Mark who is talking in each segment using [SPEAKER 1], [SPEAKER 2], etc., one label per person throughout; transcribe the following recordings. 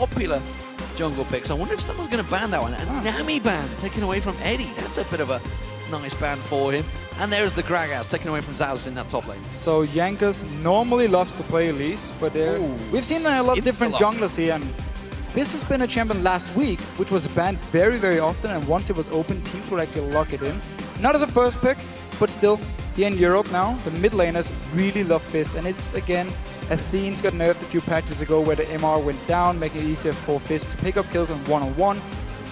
[SPEAKER 1] popular jungle picks. I wonder if someone's going to ban that one. And Nami ban taken away from Eddie. That's a bit of a nice ban for him. And there's the Gragas taken away from Xaxus in that top lane.
[SPEAKER 2] So Jankos normally loves to play Elise, but we've seen a lot of different junglers here. And Fizz has been a champion last week, which was banned very, very often. And once it was open, teams would actually lock it in. Not as a first pick, but still, here in Europe now, the mid laners really love Fizz. And it's, again, Athene's got nerfed a few patches ago where the MR went down, making it easier for Fizz to pick up kills on one-on-one.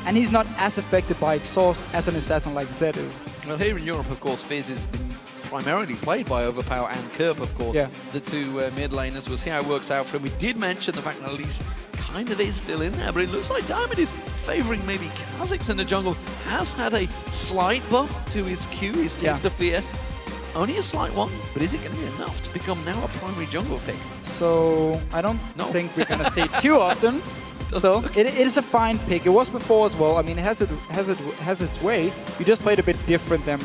[SPEAKER 2] And he's not as affected by exhaust as an assassin like Zed is.
[SPEAKER 1] Well, here in Europe, of course, Fizz has been primarily played by Overpow and Kerp, of course.
[SPEAKER 2] Yeah.
[SPEAKER 1] The two mid laners. We'll see how it works out for him. We did mention the fact that Elise kind of is still in there, but it looks like Diamond is favouring maybe Kha'Zix in the jungle. Has had a slight buff to his Q, his Taste of Fear. Only a slight one, but is it going to be enough to become now a primary jungle pick?
[SPEAKER 2] So I don't think we're going to see it too often. So it is a fine pick. It was before as well. I mean, it has its way. You just played a bit different than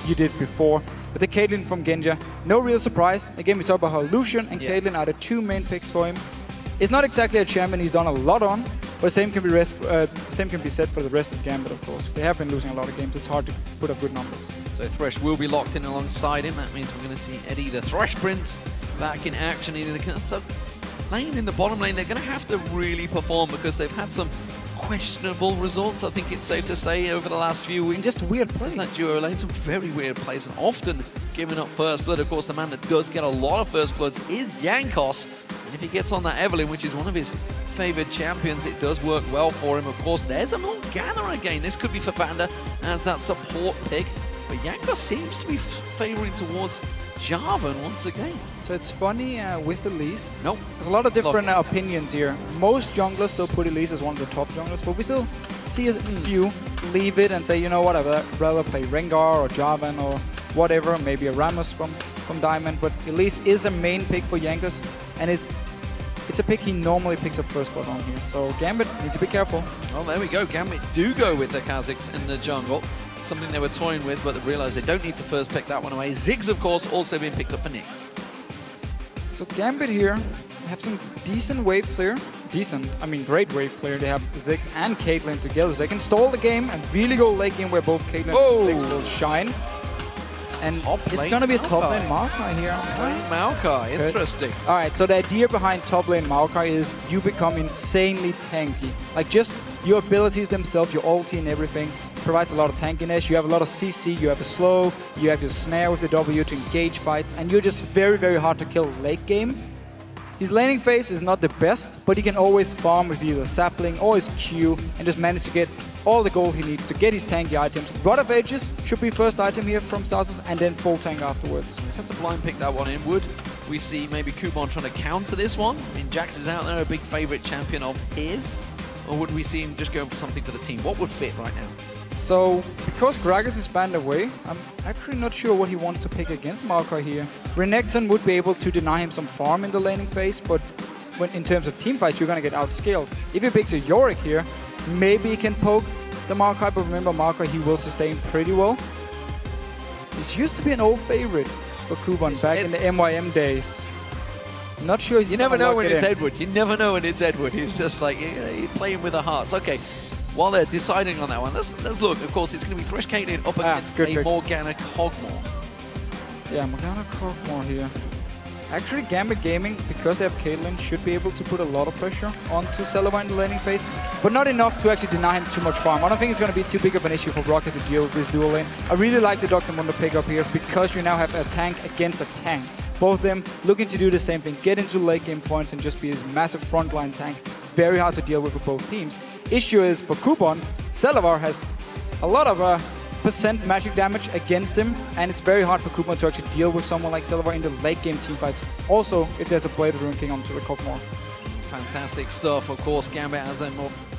[SPEAKER 2] you did before. But the Caitlyn from Genja, no real surprise. Again, we talk about how Lucian and Caitlyn are the two main picks for him. It's not exactly a champion he's done a lot on, but same can be said for the rest of Gambit, of course. They have been losing a lot of games. It's hard to put up good numbers.
[SPEAKER 1] So Thresh will be locked in alongside him. That means we're going to see Eddie, the Thresh Prince, back in action. So lane in the bottom lane, they're going to have to really perform because they've had some questionable results, I think it's safe to say, over the last few weeks.
[SPEAKER 2] Just weird plays.
[SPEAKER 1] That duo lane, some very weird plays, and often giving up first blood. Of course, the man that does get a lot of first bloods is Jankos. And if he gets on that Evelyn, which is one of his favoured champions, it does work well for him. Of course, there's a Morgana again. This could be for VandeR as that support pick. But Jankos seems to be favouring towards Jarvan once again.
[SPEAKER 2] So it's funny with Elise.
[SPEAKER 1] Nope.
[SPEAKER 2] There's a lot of different opinions here. Most junglers still put Elise as one of the top junglers, but we still see a few leave it and say, you know what, I'd rather play Rengar or Jarvan or whatever, maybe a Ramos from Diamond. But Elise is a main pick for Jankos, and it's a pick he normally picks up first blood on here. So Gambit needs to be careful.
[SPEAKER 1] Well, there we go. Gambit do go with the Kha'Zix in the jungle. Something they were toying with, but they realised they don't need to first pick that one away. Ziggs, of course, also being picked up for Nick.
[SPEAKER 2] So Gambit here have some decent wave player. Decent, I mean great wave player. They have Ziggs and Caitlyn together. So they can stall the game and really go late game where both Caitlyn and Ziggs will shine. And it's going to be a top lane Maokai here.
[SPEAKER 1] Maokai, interesting.
[SPEAKER 2] All right, so the idea behind top lane Maokai is you become insanely tanky. Like just your abilities themselves, your ulti and everything provides a lot of tankiness. You have a lot of CC, you have a slow, you have your snare with the W to engage fights, and you're just very, very hard to kill late game. His laning phase is not the best, but he can always farm with either sapling or his Q and just manage to get all the gold he needs to get his tanky items. Rod of Ages should be first item here from Xaxus, and then full tank afterwards.
[SPEAKER 1] Just have to blind pick that one in. Would we see maybe Kubon trying to counter this one? I mean, Jax is out there, a big favourite champion of his. Or would we see him just going for something for the team? What would fit right now?
[SPEAKER 2] So, because Gragas is banned away, I'm actually not sure what he wants to pick against Maokai here. Renekton would be able to deny him some farm in the laning phase, but when in terms of team fights, you're going to get outscaled. If he picks a Yorick here, maybe he can poke the Maokai, but remember Maokai, he will sustain pretty well. This used to be an old favorite for Kubon back in the MYM days. Not sure he's.
[SPEAKER 1] You never know when it's Edward. You never know when it's Edward. He's just like you're playing with the hearts. Okay, while they're deciding on that one, let's look. Of course, it's going to be Thresh Caitlyn up against a Morgana Kog'Maw.
[SPEAKER 2] Yeah, Morgana Kog'Maw here. Actually, Gambit Gaming, because they have Caitlyn, should be able to put a lot of pressure onto Celaver in the laning phase, but not enough to actually deny him too much farm. I don't think it's going to be too big of an issue for Roccat to deal with this dual lane. I really like the Dr. Mundo pickup here because you now have a tank against a tank. Both of them looking to do the same thing, get into late game points and just be this massive frontline tank. Very hard to deal with for both teams. Issue is for Kubon, Celaver has a lot of percent magic damage against him, and it's very hard for Kubon to actually deal with someone like Celaver in the late game team fights. Also, if there's a Blade Rune King onto the Kog'Maw.
[SPEAKER 1] Fantastic stuff. Of course, Gambit, as I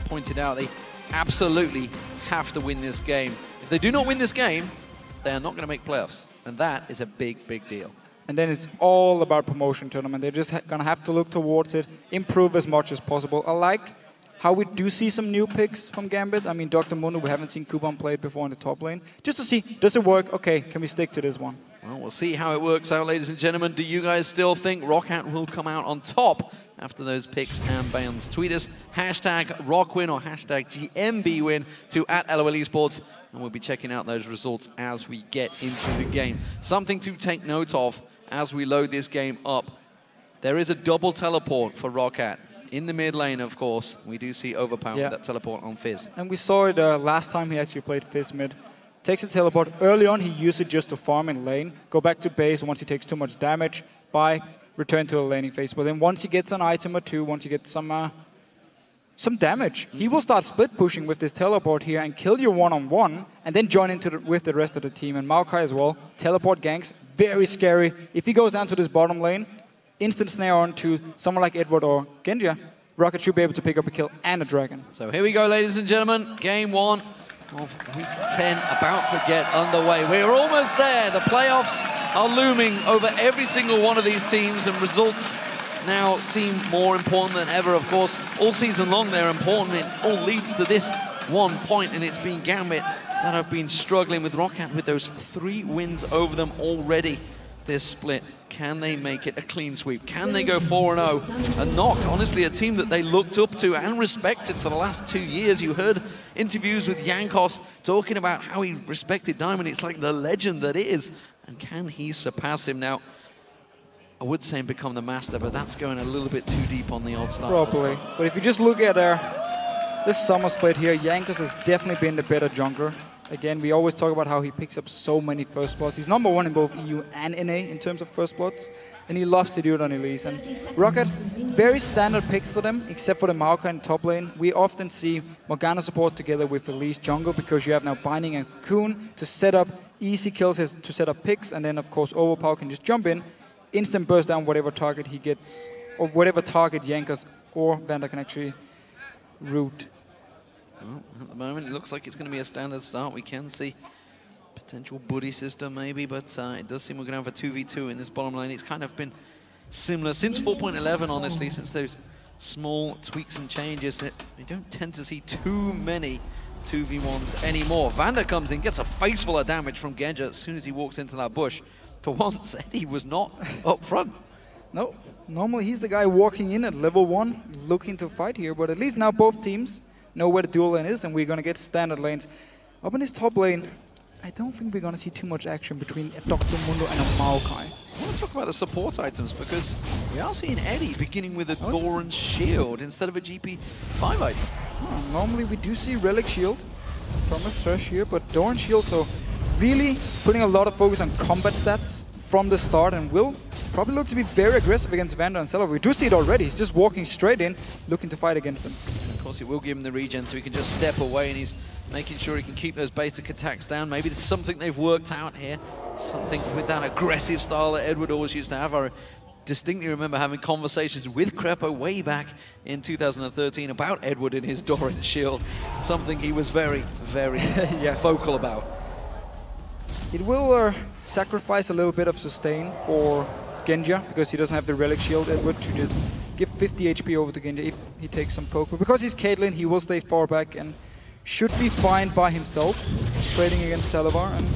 [SPEAKER 1] pointed out, they absolutely have to win this game. If they do not win this game, they are not going to make playoffs, and that is a big, big deal.
[SPEAKER 2] And then it's all about promotion tournament. They're just going to have to look towards it, improve as much as possible. I like how we do see some new picks from Gambit. I mean, Dr. Mundo, we haven't seen Kubon play it before in the top lane. Just to see, does it work? Okay, can we stick to this one?
[SPEAKER 1] Well, we'll see how it works out, ladies and gentlemen. Do you guys still think Roccat will come out on top after those picks and bans. Tweet us #ROCWin or #GMBWin to @LOLesports, and we'll be checking out those results as we get into the game. Something to take note of as we load this game up. There is a double teleport for Roccat. In the mid lane, of course, we do see Overpow with that teleport on Fizz.
[SPEAKER 2] And we saw it last time he actually played Fizz mid. Takes a teleport. Early on, he used it just to farm in lane, go back to base once he takes too much damage, return to the laning phase. But then once he gets an item or two, once he gets some damage, he will start split pushing with this teleport here and kill you one-on-one, and then join into with the rest of the team. And Maokai as well, teleport ganks, very scary. If he goes down to this bottom lane, instant snare on to someone like Edward or Genja, Roccat should be able to pick up a kill and a dragon.
[SPEAKER 1] So here we go, ladies and gentlemen. Game 1 of Week 10 about to get underway. We're almost there. The playoffs are looming over every single one of these teams, and results now seem more important than ever. Of course, all season long they're important. It all leads to this one point, and it's been Gambit that have been struggling with Roccat with those 3 wins over them already this split. Can they make it a clean sweep? Can they go 4-0? And NOC, honestly, a team that they looked up to and respected for the last 2 years. You heard interviews with Jankos talking about how he respected Diamond. It's like the legend that is. And can he surpass him now? I would say become the master, but that's going a little bit too deep on the old start.
[SPEAKER 2] Probably. But if you just look at this summer split here, Jankos has definitely been the better jungler. Again, we always talk about how he picks up so many first bloods. He's #1 in both EU and NA in terms of first bloods, and he loves to do it on Elise. And Roccat, very standard picks for them, except for the Maokai in top lane. We often see Morgana support together with Elise jungle, because you have now Binding and Cocoon to set up easy kills, to set up picks, and then of course Overpow can just jump in, instant burst down whatever target he gets, or whatever target Jankos or VandeR can actually root.
[SPEAKER 1] Well, at the moment, it looks like it's going to be a standard start. We can see potential buddy system maybe, but it does seem we're going to have a 2v2 in this bottom lane. It's kind of been similar since 4.11, honestly, since those small tweaks and changes. We don't tend to see too many 2v1s anymore. VandeR comes in, gets a face full of damage from Genja as soon as he walks into that bush. For once, Eddie was not up front.
[SPEAKER 2] No, normally he's the guy walking in at level 1, looking to fight here, but at least now both teams know where the dual lane is, and we're going to get standard lanes. Up in this top lane, I don't think we're going to see too much action between a Dr. Mundo and a Maokai.
[SPEAKER 1] I want to talk about the support items, because we are seeing Eddie beginning with a Doran Shield instead of a GP5 item.
[SPEAKER 2] Normally we do see Relic Shield from a Thresh here, but Doran Shield, so really putting a lot of focus on combat stats from the start, and will probably look to be very aggressive against VandeR and Celaver. We do see it already. He's just walking straight in, looking to fight against them.
[SPEAKER 1] And of course, it will give him the regen, so he can just step away, and he's making sure he can keep those basic attacks down. Maybe there's something they've worked out here, something with that aggressive style that Edward always used to have. I distinctly remember having conversations with Crepo way back in 2013 about Edward and his Doran Shield, something he was very, very vocal about.
[SPEAKER 2] It will sacrifice a little bit of sustain for Genja, because he doesn't have the Relic Shield, Edward, to just give 50 HP over to Genja if he takes some poke. But because he's Caitlyn, he will stay far back and should be fine by himself, trading against Celaver. And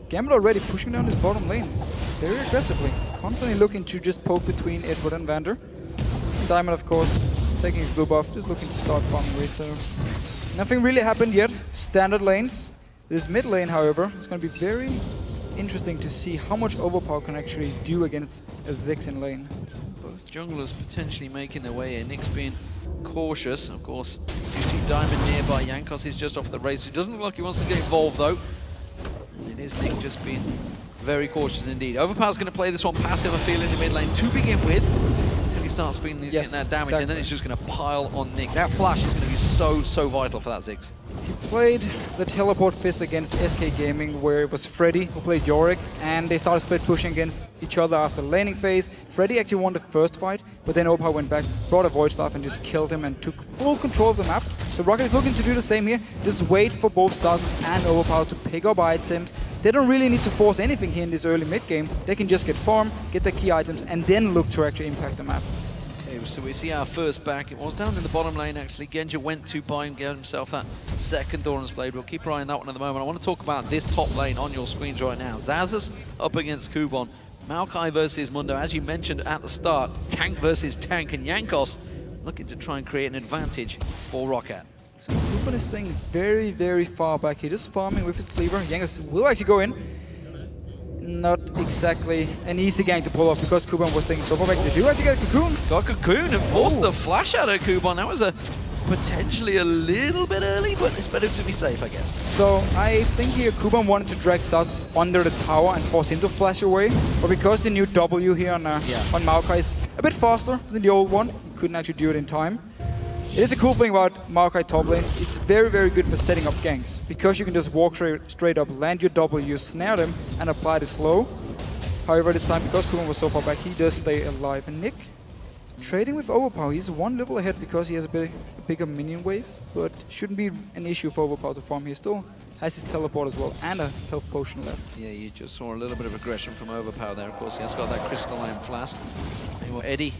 [SPEAKER 2] Gambit already pushing down his bottom lane very aggressively, constantly looking to just poke between Edward and VandeR. And Diamond, of course, taking his blue buff, just looking to start farming away. So nothing really happened yet. Standard lanes. This mid lane, however, is going to be very interesting to see how much Overpow can actually do against a Ziggs in lane.
[SPEAKER 1] Both junglers potentially making their way in. Nick's being cautious. Of course, you see Diamond nearby. Jankos is just off the race. It doesn't look like he wants to get involved, though. And it is Nick just being very cautious indeed. Overpow's going to play this one passive, I feel, in the mid lane to begin with, until he starts feeling he's getting that damage, and then it's just going to pile on Nick. That flash is going to be so vital for that Ziggs.
[SPEAKER 2] He played the teleport Fizz against SK Gaming, where it was Freddy who played Yorick, and they started split pushing against each other after the laning phase. Freddy actually won the first fight, but then Overpow went back, brought a Void Staff and just killed him and took full control of the map. So Roccat is looking to do the same here, just wait for both Xaxus and Overpow to pick up items. They don't really need to force anything here in this early mid game. They can just get farm, get the key items, and then look to actually impact the map.
[SPEAKER 1] So we see our first back. It was down in the bottom lane, actually. Genja went to buy and get himself that second Doran's Blade. We'll keep our eye on that one at the moment. I want to talk about this top lane on your screens right now. Xaxus up against Kubon. Maokai versus Mundo, as you mentioned at the start, tank versus tank, and Jankos looking to try and create an advantage for Roccat.
[SPEAKER 2] So Kubon is staying very, very far back. He is farming with his Cleaver. Jankos will actually go in. Not exactly an easy game to pull off because Kubon was staying so far back. They do actually get a Cocoon.
[SPEAKER 1] Got Cocoon and forced the flash out of Kubon. That was potentially a little bit early, but it's better to be safe, I guess.
[SPEAKER 2] So I think here Kubon wanted to drag Xaxus under the tower and force him to flash away. But because the new W here on Maokai is a bit faster than the old one, he couldn't actually do it in time. It is a cool thing about Maokai top lane. It's very, very good for setting up ganks because you can just walk straight up, land your W, snare them, and apply the slow. However, this time, because Kubon was so far back, he does stay alive. And Nick, trading with Overpow, he's one level ahead because he has a bigger minion wave, but shouldn't be an issue for Overpow to farm. He still has his teleport as well and a health potion left.
[SPEAKER 1] Yeah, you just saw a little bit of aggression from Overpow there. Of course, he has got that crystalline flask. Anyway, Eddie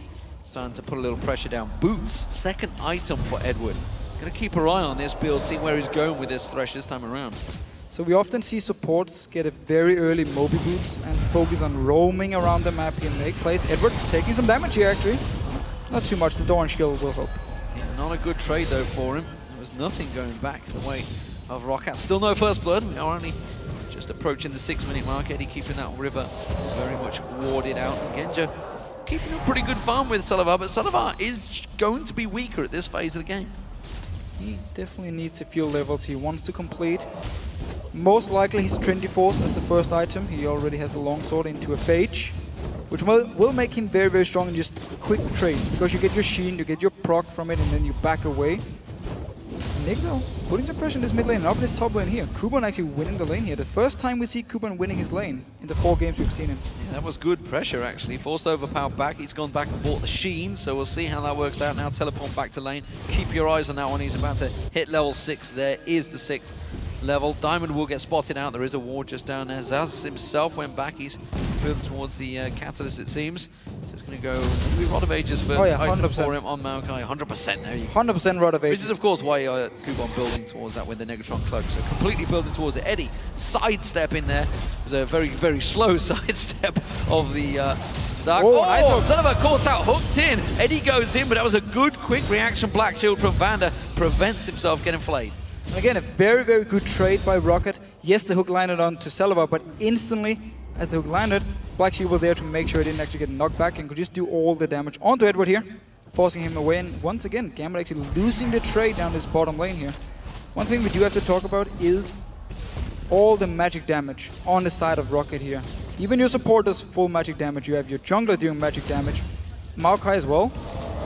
[SPEAKER 1] starting to put a little pressure down. Boots, second item for Edward. Gonna keep her eye on this build, see where he's going with this Thresh this time around.
[SPEAKER 2] So we often see supports get a very early Moby boots and focus on roaming around the map here and make plays. Edward taking some damage here actually. Not too much, the Dawn Shield will help.
[SPEAKER 1] Yeah, not a good trade though for him. There was nothing going back the way of Roccat. Still no first blood. We are only just approaching the 6-minute mark. Eddie keeping that river very much warded out. Genja keeping a pretty good farm with Celaver, but Celaver is going to be weaker at this phase of the game.
[SPEAKER 2] He definitely needs a few levels he wants to complete. Most likely his Trinity Force as the first item. He already has the longsword into a Phage, which will make him very, very strong in just quick trades, because you get your Sheen, you get your proc from it, and then you back away. Nick though, putting some pressure in this mid lane and up this top lane here. Kubon actually winning the lane here. The first time we see Kubon winning his lane in the 4 games we've seen him.
[SPEAKER 1] Yeah, that was good pressure actually. Forced Overpow back. He's gone back and bought the Sheen, so we'll see how that works out now. Teleport back to lane. Keep your eyes on that one. He's about to hit level 6. There is the 6th level. Diamond will get spotted out. There is a ward just down there. Xaxus himself went back. He's building towards the Catalyst, it seems. So it's going to go Rod of Ages for item for him on Maokai. 100% there you go.
[SPEAKER 2] 100% Rod of Ages.
[SPEAKER 1] Which is, of course, why Kubon building towards that with the Negatron Cloak. So completely building towards it. Eddie, sidestep in there. It was a very, very slow sidestep of the Dark. Oh, Celaver caught out, hooked in. Eddie goes in, but that was a good, quick reaction. Black Shield from VandeR prevents himself getting flayed.
[SPEAKER 2] Again, a very, very good trade by Roccat. Yes, the hook landed on to Celaver, but instantly, as the hook landed, Black Shield was there to make sure he didn't actually get knocked back and could just do all the damage onto Edward here, forcing him away. And once again, Gambit actually losing the trade down this bottom lane here. One thing we do have to talk about is all the magic damage on the side of Roccat here. Even your support does full magic damage. You have your jungler doing magic damage. Maokai as well,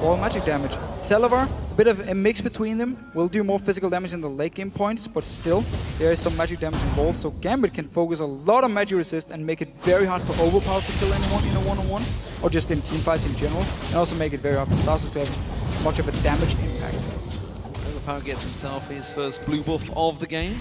[SPEAKER 2] all magic damage. Celaver, a bit of a mix between them, will do more physical damage in the late game points, but still, there is some magic damage involved, so Gambit can focus a lot on magic resist and make it very hard for Overpow to kill anyone in a one-on-one, or just in teamfights in general, and also make it very hard for Xaxus to have much of a damage impact.
[SPEAKER 1] Overpow gets himself his first blue buff of the game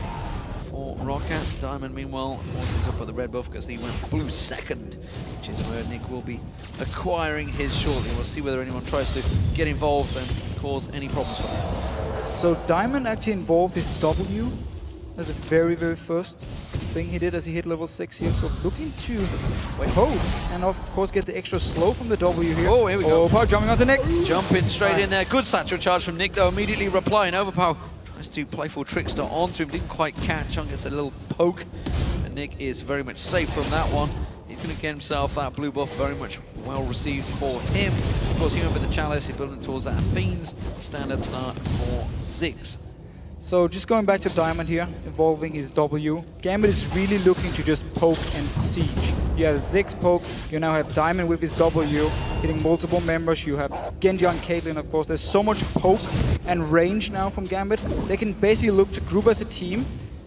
[SPEAKER 1] for Roccat. Diamond, meanwhile, forces up for the red buff because he went blue second, which is where Nick will be acquiring his shortly. We'll see whether anyone tries to get involved and cause any problems for him.
[SPEAKER 2] So Diamond actually involved his W as the very, very first thing he did as he hit level 6 here. So looking to poke and of course get the extra slow from the W here.
[SPEAKER 1] Oh, here we go.
[SPEAKER 2] Overpow jumping onto Nick.
[SPEAKER 1] Jumping straight in there. Good satchel charge from Nick though, immediately replying. Overpow tries to playful trickster onto him, didn't quite catch on, gets a little poke. And Nick is very much safe from that one. He's going to get himself that blue buff, very much well received for him. Of course, he went with the Chalice, he's building towards that Fiend's standard start for Ziggs.
[SPEAKER 2] So just going back to Diamond here, evolving his W. Gambit is really looking to just poke and siege. You have Ziggs poke, you now have Diamond with his W, hitting multiple members. You have Genja and Caitlyn, of course. There's so much poke and range now from Gambit. They can basically look to group as a team,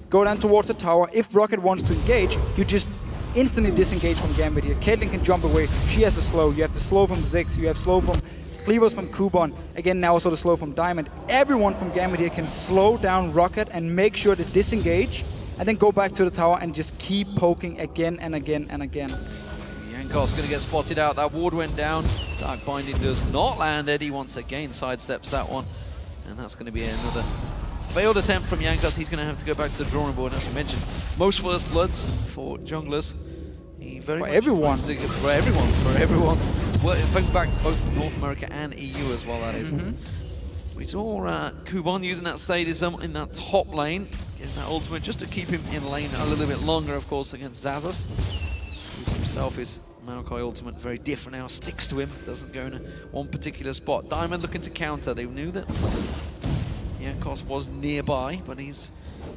[SPEAKER 2] go down towards the tower. If Roccat wants to engage, you just instantly disengage from Gambit here. Caitlyn can jump away. She has a slow. You have the slow from Ziggs. You have slow from Cleavers from Kubon. Again, now also the slow from Diamond. Everyone from Gambit here can slow down Roccat and make sure to disengage and then go back to the tower and just keep poking again and again and again.
[SPEAKER 1] Jankos going to get spotted out. That ward went down. Dark Binding does not land. Eddie once again sidesteps that one. And that's going to be another failed attempt from Jankos. He's going to have to go back to the drawing board. As you mentioned, most first bloods for junglers. He very much
[SPEAKER 2] everyone.
[SPEAKER 1] For everyone. Well, in fact, both North America and EU as well, that is. We saw Kubon using that sadism in that top lane, in that ultimate, just to keep him in lane a little bit longer, of course, against Xaxus. Who's himself, his Maokai ultimate, very different now, sticks to him, doesn't go in one particular spot. Diamond looking to counter. They knew that Jankos was nearby, but he's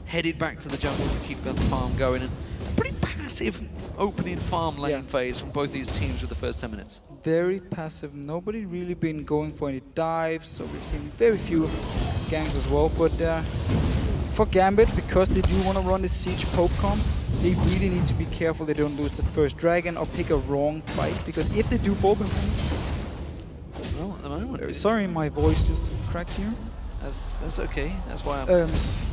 [SPEAKER 1] headed back to the jungle to keep the farm going. And pretty passive opening farm lane phase from both these teams with the first 10 minutes.
[SPEAKER 2] Very passive. Nobody really been going for any dives, so we've seen very few ganks as well. But for Gambit, because they do want to run this siege poke comp, they really need to be careful they don't lose the first dragon or pick a wrong fight, because if they do fall behind...
[SPEAKER 1] Well, at the moment...
[SPEAKER 2] Sorry, my voice just cracked here.
[SPEAKER 1] That's okay. That's why I'm...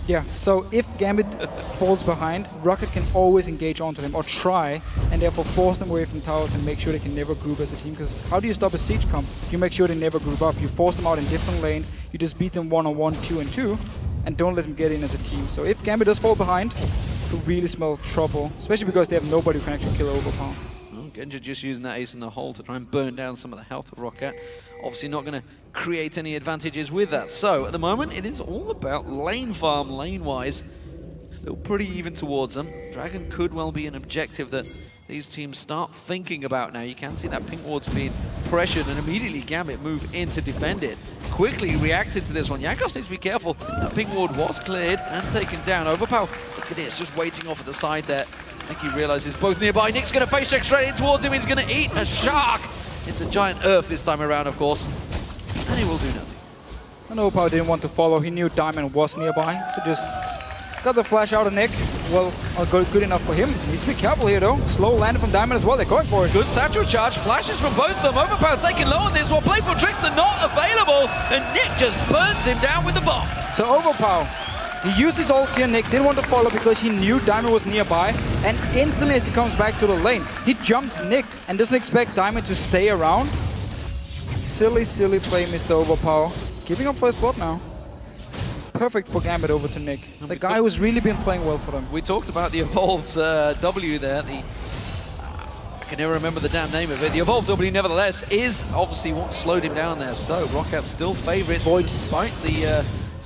[SPEAKER 2] yeah, so if Gambit falls behind, Roccat can always engage onto them or try, and therefore force them away from towers and make sure they can never group as a team. Because how do you stop a siege comp? You make sure they never group up. You force them out in different lanes. You just beat them 1-on-1, 2-on-2, and don't let them get in as a team. So if Gambit does fall behind, it could really smell trouble, especially because they have nobody who can actually kill Overpow.
[SPEAKER 1] Genja just using that ace in the hole to try and burn down some of the health of Roccat. Obviously not going to create any advantages with that. So at the moment it is all about lane farm, lane-wise. Still pretty even towards them. Dragon could well be an objective that these teams start thinking about now. You can see that pink ward's being pressured and immediately Gambit move in to defend it. Quickly reacted to this one. Jankos needs to be careful. That pink ward was cleared and taken down. Overpow, look at this, just waiting off at the side there. I think he realizes both nearby. Nick's going to face check straight in towards him. He's going to eat a shark. It's a giant earth this time around, of course. And he will do nothing.
[SPEAKER 2] And Overpow didn't want to follow. He knew Diamond was nearby. So just got the flash out of Nick. Well, good enough for him. Needs to be careful here, though. Slow landing from Diamond as well. They're going for it.
[SPEAKER 1] Good satchel charge. Flashes from both of them. Overpow taking low on this one. Playful tricks are not available. And Nick just burns him down with the bomb.
[SPEAKER 2] So Overpow, he used his ult here. Nick didn't want to follow because he knew Diamond was nearby. And instantly as he comes back to the lane, he jumps Nick and doesn't expect Diamond to stay around. Silly, silly play, Mr. Overpow. Giving up first blood now. Perfect for Gambit over to Nick. The guy who's really been playing well for them.
[SPEAKER 1] We talked about the evolved W there. I can never remember the damn name of it. The evolved W, nevertheless, is obviously what slowed him down there. So Rockat's still favourites despite the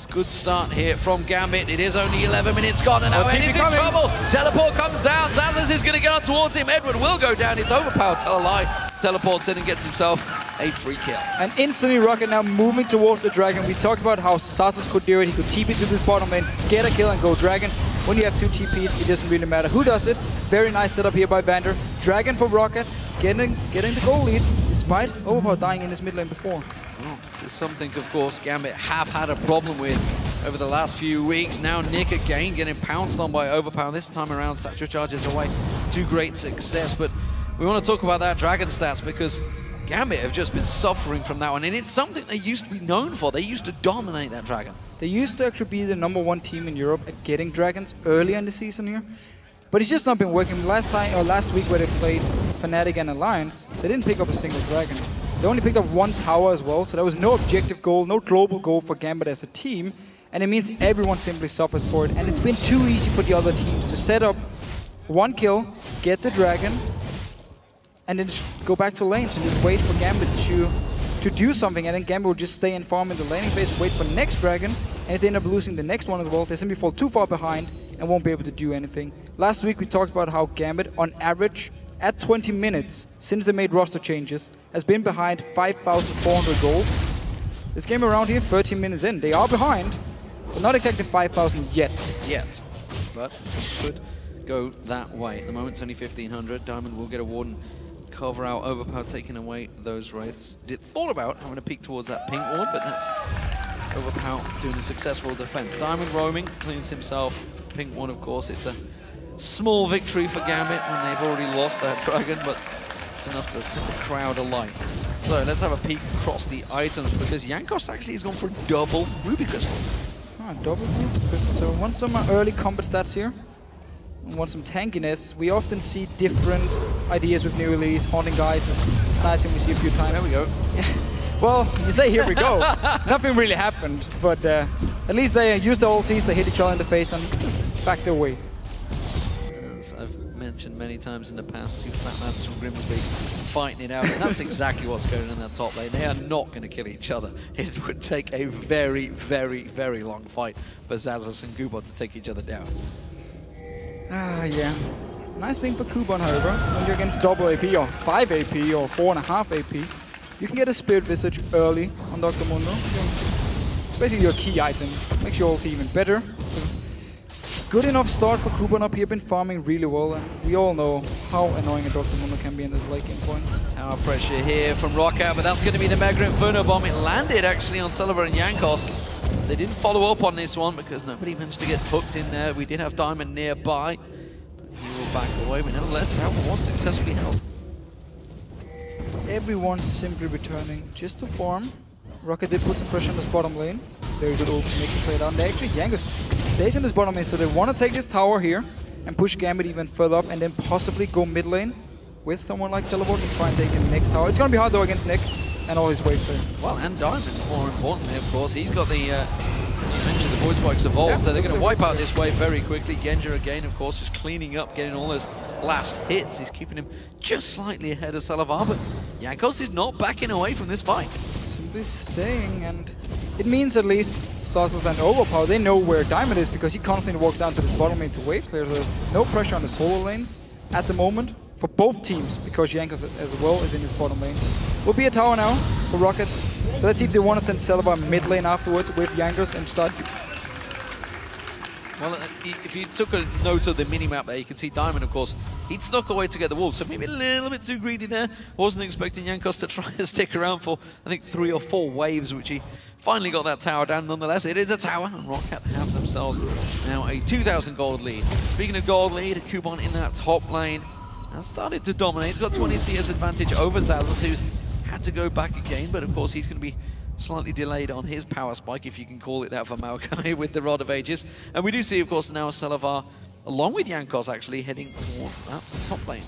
[SPEAKER 1] good start here from Gambit. It is only 11 minutes gone and now he's in trouble. Teleport comes down. Xaxus is going to go towards him. Edward will go down. It's Overpow. Tell a lie. Teleports in and gets himself a free kill.
[SPEAKER 2] And instantly Roccat now moving towards the Dragon. We talked about how Xaxus could do it. He could TP to this bottom lane, get a kill and go Dragon. When you have two TPs, it doesn't really matter who does it. Very nice setup here by VandeR. Dragon for Roccat, getting the goal lead, despite Overpow dying in this mid lane before.
[SPEAKER 1] Oh, this is something, of course, Gambit have had a problem with over the last few weeks. Now Nick again getting pounced on by Overpow. This time around, satchel charges away to great success. But we want to talk about that Dragon stats because Gambit have just been suffering from that one. And it's something they used to be known for. They used to dominate that Dragon.
[SPEAKER 2] They used to actually be the #1 team in Europe at getting Dragons early in the season here. But it's just not been working. Last week where they played Fnatic and Alliance, they didn't pick up a single Dragon. They only picked up one tower as well, so there was no objective goal, no global goal for Gambit as a team, and it means everyone simply suffers for it. And it's been too easy for the other teams to set up one kill, get the Dragon, and then just go back to lanes and just wait for Gambit to do something, and then Gambit will just stay and farm in the laning phase, wait for the next Dragon, and if they end up losing the next one as well, they simply fall too far behind and won't be able to do anything. Last week we talked about how Gambit, on average, at 20 minutes, since they made roster changes, has been behind 5,400 gold. This game around here, 13 minutes in, they are behind, but not exactly 5,000 yet.
[SPEAKER 1] But could go that way. At the moment, it's only 1,500. Diamond will get a ward and cover out. Overpow taking away those wraiths. Thought about having a peek towards that pink ward, but that's Overpow doing a successful defense. Diamond roaming, cleans himself. Pink one, of course, it's a small victory for Gambit when they've already lost that Dragon, but it's enough to set the crowd alight. So let's have a peek across the items because Jankos actually has gone for double Ruby Crystal.
[SPEAKER 2] Double Ruby Crystal. So want some early combat stats here. Want some tankiness. We often see different ideas with new Elise. Haunting Guys is an item we see a few times.
[SPEAKER 1] There we go.
[SPEAKER 2] Well, you say here we go. Nothing really happened, but at least they used the ultis, they hit each other in the face and just backed away.
[SPEAKER 1] mentioned many times in the past, two fat lads from Grimsby fighting it out, and that's exactly what's going on in that top lane. They are not going to kill each other. It would take a very, very, very long fight for Xaxus and Kubon to take each other down.
[SPEAKER 2] Yeah. Nice thing for Kubon, however, when you're against double AP or 5 AP or 4.5 AP, you can get a Spirit Visage early on Dr. Mundo. Basically your key item. Makes your ult even better. Good enough start for Kubon up here, been farming really well, and we all know how annoying a Dr. Mundo can be in this late game points.
[SPEAKER 1] Tower pressure here from Roccat, but that's going to be the Mega Inferno Bomb. It landed actually on Celaver and Jankos. They didn't follow up on this one because nobody managed to get hooked in there. We did have Diamond nearby, but he will back away, but nevertheless, Tower was successfully held.
[SPEAKER 2] Everyone's simply returning just to farm. Roccat did put some pressure on this bottom lane. Very good ult to make him play down. They actually, Jankos stays in this bottom lane, so they want to take this tower here and push Gambit even further up and then possibly go mid lane with someone like Celaver to try and take the next tower. It's going to be hard though against Nick and all his wave play.
[SPEAKER 1] Well, and Diamond, more importantly, of course. He's got the, you mentioned the Void Spikes evolved. Yeah, they're going to wipe out this wave very quickly. Genja again, of course, just cleaning up, getting all those last hits. He's keeping him just slightly ahead of Celaver, but Jankos is not backing away from this fight.
[SPEAKER 2] Simply staying, and it means at least Xaxus and Overpow, they know where Diamond is because he constantly walks down to this bottom lane to wave clear. So there's no pressure on the solo lanes at the moment for both teams because Jankos as well is in his bottom lane. Will be a tower now for Roccat. So let's see if they want to send Celaver mid lane afterwards with Jankos and start.
[SPEAKER 1] Well, if you took a note of the mini-map there, you can see Diamond, of course, he'd snuck away to get the wall, so maybe a little bit too greedy there. Wasn't expecting Jankos to try and stick around for, I think, 3 or 4 waves, which he finally got that tower down. Nonetheless, it is a tower, and Roccat have themselves now a 2,000 gold lead. Speaking of gold lead, Kubon in that top lane has started to dominate. He's got 20 CS advantage over Xaxus, who's had to go back again, but of course he's going to be slightly delayed on his power spike, if you can call it that, for Maokai with the Rod of Ages. And we do see, of course, now Celaver, along with Jankos, actually heading towards that top lane.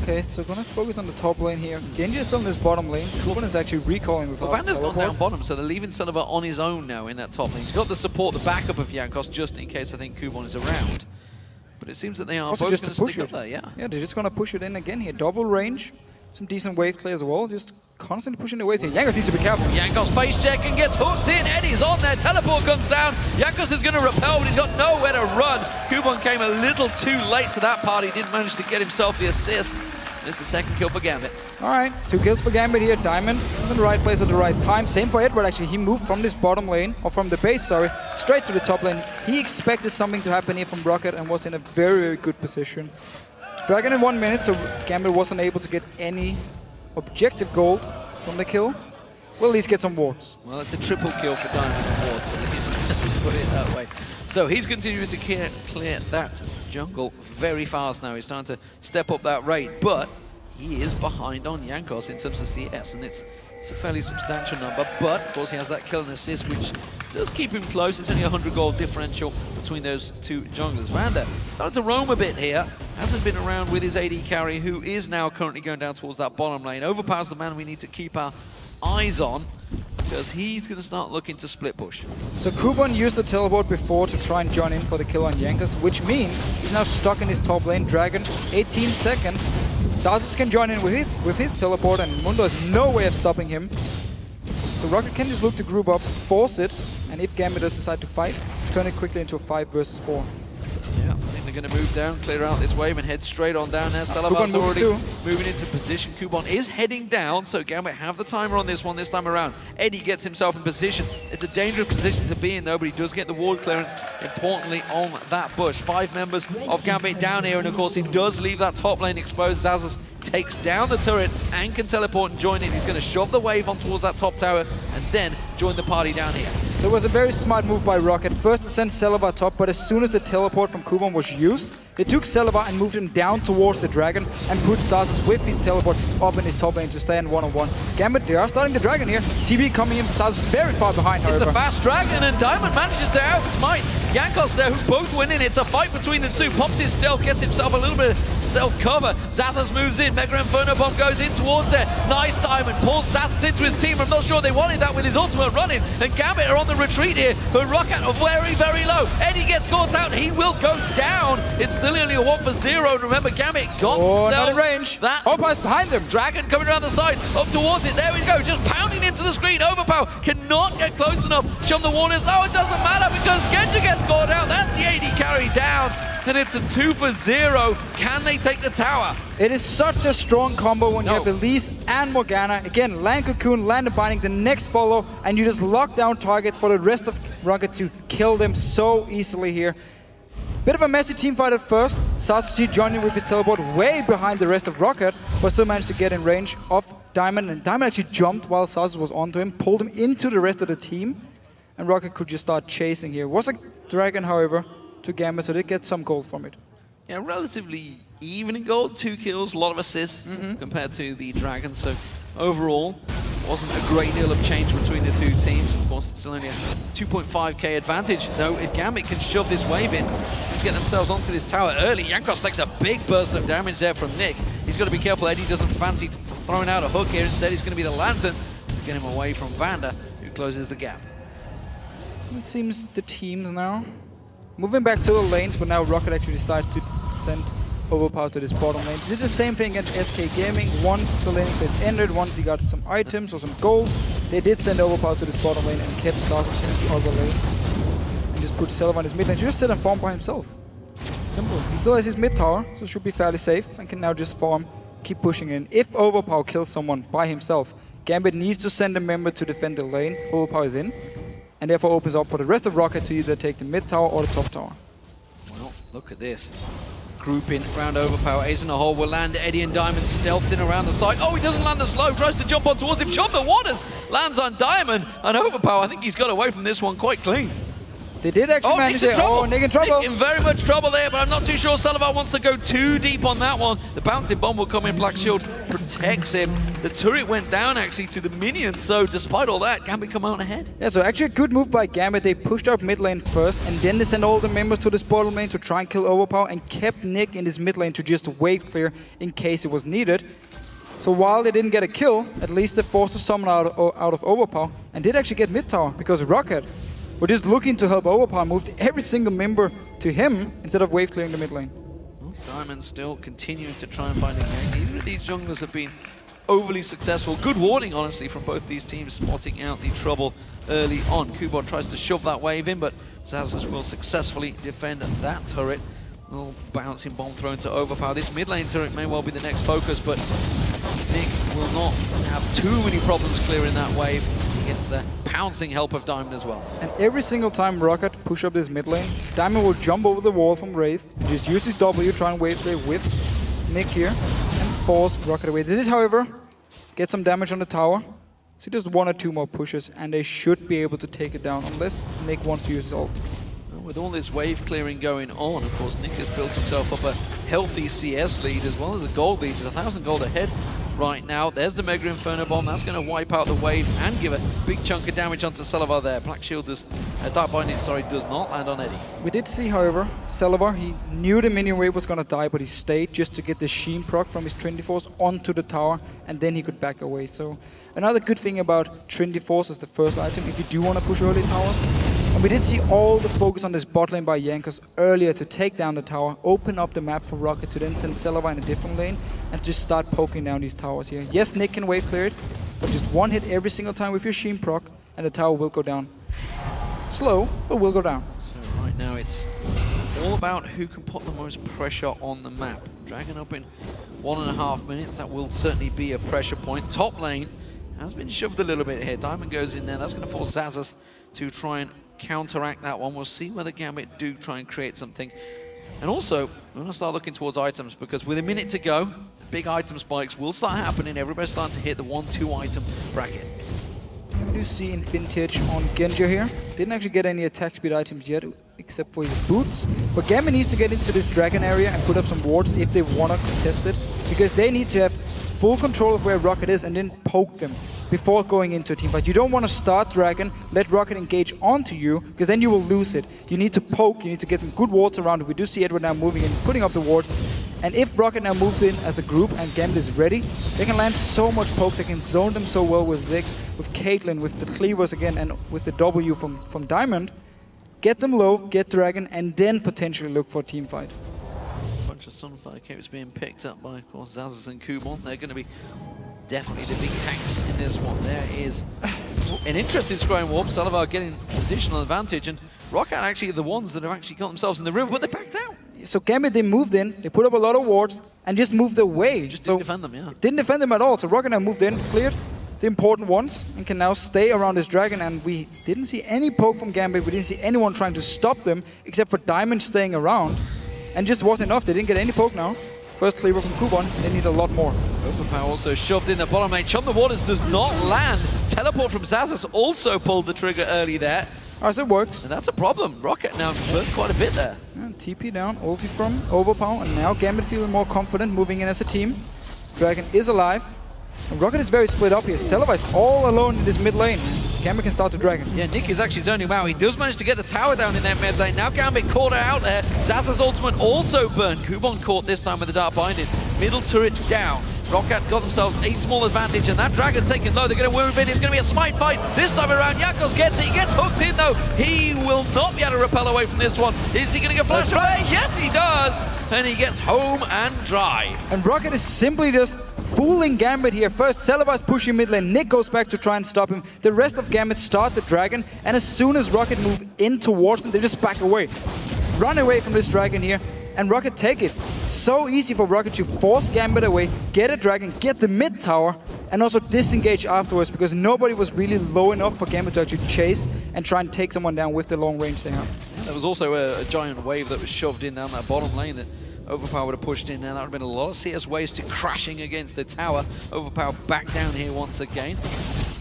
[SPEAKER 2] Okay, so gonna focus on the top lane here. Genja is still in this bottom lane. Kubon is actually recalling with
[SPEAKER 1] VandeR's gone down bottom, so they're leaving Celaver on his own now in that top lane. He's got the support, the backup of Jankos, just in case I think Kubon is around. But it seems that they are
[SPEAKER 2] also
[SPEAKER 1] both
[SPEAKER 2] just
[SPEAKER 1] going to stick up there, yeah.
[SPEAKER 2] Yeah, they're just gonna push it in again here. Double range, some decent wave clear as well. Just constantly pushing the waves here. Jankos needs to be careful.
[SPEAKER 1] Jankos face check and gets hooked in. Eddie's on there. Teleport comes down. Jankos is going to repel, but he's got nowhere to run. Kubon came a little too late to that party. Didn't manage to get himself the assist. It's the second kill for Gambit.
[SPEAKER 2] All right, 2 kills for Gambit here. Diamond was in the right place at the right time. Same for Edward, actually. He moved from this bottom lane, or from the base, sorry, straight to the top lane. He expected something to happen here from Roccat and was in a very, very good position. Dragon in 1 minute, so Gambit wasn't able to get any objective gold from the kill. We'll at least get some wards.
[SPEAKER 1] Well, it's a triple kill for Diamond and wards, at least, put it that way. So he's continuing to clear that jungle very fast now. He's trying to step up that rate, but he is behind on Jankos in terms of CS, and it's a fairly substantial number, but of course he has that kill and assist, which does keep him close. It's only a 100 gold differential between those two junglers. VandeR started to roam a bit here, hasn't been around with his AD carry, who is now currently going down towards that bottom lane. Overpow's the man we need to keep our eyes on, because he's going to start looking to split push.
[SPEAKER 2] So Kubon used the teleport before to try and join in for the kill on Jankos, which means he's now stuck in his top lane. Dragon, 18 seconds. Xaxus can join in with his teleport, and Mundo has no way of stopping him. So Roccat can just look to group up, force it, and if Gambit does decide to fight, turn it quickly into a 5 versus 4.
[SPEAKER 1] Yeah, I think they're going to move down, clear out this wave, and head straight on down there. Celaver's already moving into position. Kubon is heading down, so Gambit have the timer on this one this time around. Eddie gets himself in position. It's a dangerous position to be in, though, but he does get the ward clearance, importantly, on that bush. 5 members of Gambit down here, and of course, he does leave that top lane exposed. Xaxus takes down the turret and can teleport and join in. He's going to shove the wave on towards that top tower, and then join the party down here.
[SPEAKER 2] So it was a very smart move by Roccat. First to send Celaver top, but as soon as the teleport from Kubon was used, they took Celaver and moved him down towards the dragon and put Xaxus with his teleport up in his top lane to stand one-on-one. Gambit, they are starting the dragon here. TB coming in, Xaxus very far behind, however.
[SPEAKER 1] It's a fast dragon, and Diamond manages to outsmite Jankos there, who both win in. It's a fight between the two. Pops his stealth, gets himself a little bit of stealth cover. Xaxus moves in. Mega Inferno Bomb goes in towards there. Nice Diamond. Pulls Xaxus into his team. I'm not sure they wanted that with his ultimate running. And Gambit are on the retreat here. But Roccat are very, very low. Eddie gets caught out. He will go down. It's still only a 1-for-0. Remember, Gambit got
[SPEAKER 2] not in range.
[SPEAKER 1] That
[SPEAKER 2] Overpow's behind them.
[SPEAKER 1] Dragon coming around the side, up towards it. There we go, just pounding into the screen. Overpow cannot get close enough. Jump the waters. No, it doesn't matter because Genja gets caught out. That's the AD carry down. And it's a 2-for-0. Can they take the tower?
[SPEAKER 2] It is such a strong combo when you have Elise and Morgana. Again, land Cocoon, land the Binding, the next follow, and you just lock down targets for the rest of Roccat to kill them so easily here. Bit of a messy team fight at first. Xaxus joining with his teleport way behind the rest of Roccat, but still managed to get in range of Diamond. And Diamond actually jumped while Xaxus was onto him, pulled him into the rest of the team. And Roccat could just start chasing here. Was a Dragon, however, to Gambit, so they get some gold from it.
[SPEAKER 1] Yeah, relatively even in gold. 2 kills, a lot of assists compared to the Dragon. So overall, wasn't a great deal of change between the two teams. Of course, it's still only a 2.5k advantage, though if Gambit can shove this wave in, get themselves onto this tower early. Jankos takes a big burst of damage there from Nick. He's got to be careful. Eddie doesn't fancy throwing out a hook here. Instead, he's going to be the Lantern to get him away from VandeR, who closes the gap.
[SPEAKER 2] It seems the teams now moving back to the lanes, but now Roccat actually decides to send Overpow to this bottom lane. Did the same thing against SK Gaming. Once the laning phase ended, once he got some items or some gold, they did send Overpow to this bottom lane and kept Xaxus in the other lane. And just put Celaver in his mid lane. Just sit and farm by himself. Simple. He still has his mid tower, so should be fairly safe and can now just farm, keep pushing in. If Overpow kills someone by himself, Gambit needs to send a member to defend the lane. Overpow is in, and therefore opens up for the rest of Roccat to either take the mid tower or the top tower.
[SPEAKER 1] Well, look at this. Grouping around Overpow. Ace in a hole will land. Eddie and Diamond stealths in around the side. Oh, he doesn't land the slow. Tries to jump on towards him. Jump the waters. Lands on Diamond. And Overpow, I think he's got away from this one quite clean.
[SPEAKER 2] They did actually manage it. Oh, Nick in trouble.
[SPEAKER 1] Nick in very much trouble there, but I'm not too sure Celaver wants to go too deep on that one. The bouncing bomb will come in. Black Shield protects him. The turret went down actually to the minions, so despite all that, Gambit come out ahead.
[SPEAKER 2] Yeah, so actually a good move by Gambit. They pushed out mid lane first, and then they sent all the members to this bottom lane to try and kill Overpow, and kept Nick in this mid lane to just wave clear in case it was needed. So while they didn't get a kill, at least they forced a summon out of Overpow, and did actually get mid tower, because Roccat were just looking to help Overpow, moved every single member to him instead of wave clearing the mid lane.
[SPEAKER 1] Well, Diamond still continuing to try and find a game. Neither of these junglers have been overly successful. Good warning, honestly, from both these teams, spotting out the trouble early on. Kubon tries to shove that wave in, but Xaxus will successfully defend that turret. A little bouncing bomb thrown to Overpow. This mid lane turret may well be the next focus, but Nick will not have too many problems clearing that wave. He gets the pouncing help of Diamond as well.
[SPEAKER 2] And every single time Roccat push up this mid lane, Diamond will jump over the wall from Wraith and just use his W, try and wave clear with Nick here, and force Roccat away. They did, however, get some damage on the tower. So just 1 or 2 more pushes, and they should be able to take it down, unless Nick wants to use his ult.
[SPEAKER 1] With all this wave clearing going on, of course, Nick has built himself up a healthy CS lead as well as a gold lead. He's 1,000 gold ahead right now. There's the Mega Inferno Bomb. That's going to wipe out the wave and give a big chunk of damage onto Celaver there. Black Shield does, Dark Binding, sorry, does not land on Eddie.
[SPEAKER 2] We did see, however, Celaver, he knew the minion wave was going to die, but he stayed just to get the Sheen proc from his Trinity Force onto the tower, and then he could back away. So another good thing about Trinity Force as the first item, if you do want to push early towers. And we did see all the focus on this bot lane by Jankos earlier to take down the tower, open up the map for Roccat to then send Celaver in a different lane and just start poking down these towers here. Yes, Nick can wave clear it, but just one hit every single time with your Sheen proc and the tower will go down. Slow, but will go down.
[SPEAKER 1] So right now it's all about who can put the most pressure on the map. Dragon up in 1.5 minutes, that will certainly be a pressure point. Top lane has been shoved a little bit here. Diamond goes in there, that's going to force Xaxus to try and counteract that one. We'll see whether Gambit do try and create something. And also, we're going to start looking towards items, because with a minute to go, the big item spikes will start happening. Everybody's starting to hit the 1-2 item bracket.
[SPEAKER 2] We do see in Vintage on Genja here. Didn't actually get any attack speed items yet, except for his boots. But Gambit needs to get into this dragon area and put up some wards if they want to contest it, because they need to have full control of where Roccat is and then poke them. before going into a team fight. You don't want to start Dragon, let Roccat engage onto you, because then you will lose it. You need to poke, you need to get some good wards around it. We do see Edward now moving in, putting up the wards. And if Roccat now moves in as a group and Gambit is ready, they can land so much poke, they can zone them so well with Ziggs, with Caitlyn, with the cleavers again, and with the W from Diamond. Get them low, get Dragon, and then potentially look for a team fight.
[SPEAKER 1] Bunch of Sunfire Capes being picked up by, of course, Xaxus and Kubon. They're going to be definitely the big tanks in this one. There is an interesting scrying warp. Celaver getting positional advantage, and Roccat actually the ones that have actually got themselves in the river, but they backed out.
[SPEAKER 2] So Gambit, they moved in, they put up a lot of wards, and just moved away.
[SPEAKER 1] Just didn't defend them, yeah.
[SPEAKER 2] Didn't defend them at all. So Roccat now moved in, cleared the important ones, and can now stay around this Dragon. And we didn't see any poke from Gambit. We didn't see anyone trying to stop them, except for Diamond staying around. And just wasn't enough. They didn't get any poke now. First cleaver from Kubon, they need a lot more.
[SPEAKER 1] Overpow also shoved in the bottom lane. Chum the Waters does not land. Teleport from Xaxus also pulled the trigger early there.
[SPEAKER 2] Oh, so it works.
[SPEAKER 1] And that's a problem. Roccat now burned quite a bit there.
[SPEAKER 2] And TP down, ulti from Overpow, and now Gambit feeling more confident moving in as a team. Dragon is alive. And Roccat is very split up here. Celaver is all alone in this mid lane. Gambit can start the Dragon.
[SPEAKER 1] Yeah, Nick is actually zoning him out. He does manage to get the tower down in that mid lane. Now Gambit caught her out there. Xaxus' ultimate also burned. Kubon caught this time with the Dark Binding. Middle turret down. Roccat got themselves a small advantage, and that Dragon taken low. They're going to move in. It's going to be a smite fight this time around. Jankos gets it. He gets hooked in, though. He will not be able to repel away from this one. Is he going to get flash away? Yes, he does. And he gets home and dry.
[SPEAKER 2] And Roccat is simply just fooling Gambit here. First, Celaver is pushing mid lane. Nick goes back to try and stop him. The rest of Gambit start the Dragon, and as soon as Roccat move in towards them, they just back away. Run away from this Dragon here, and Roccat take it. So easy for Roccat to force Gambit away, get a Dragon, get the mid tower, and also disengage afterwards, because nobody was really low enough for Gambit to actually chase and try and take someone down with the long range they have.
[SPEAKER 1] Yeah, there was also a giant wave that was shoved in down that bottom lane that Overpow would have pushed in there. That would have been a lot of CS wasted crashing against the tower. Overpow back down here once again.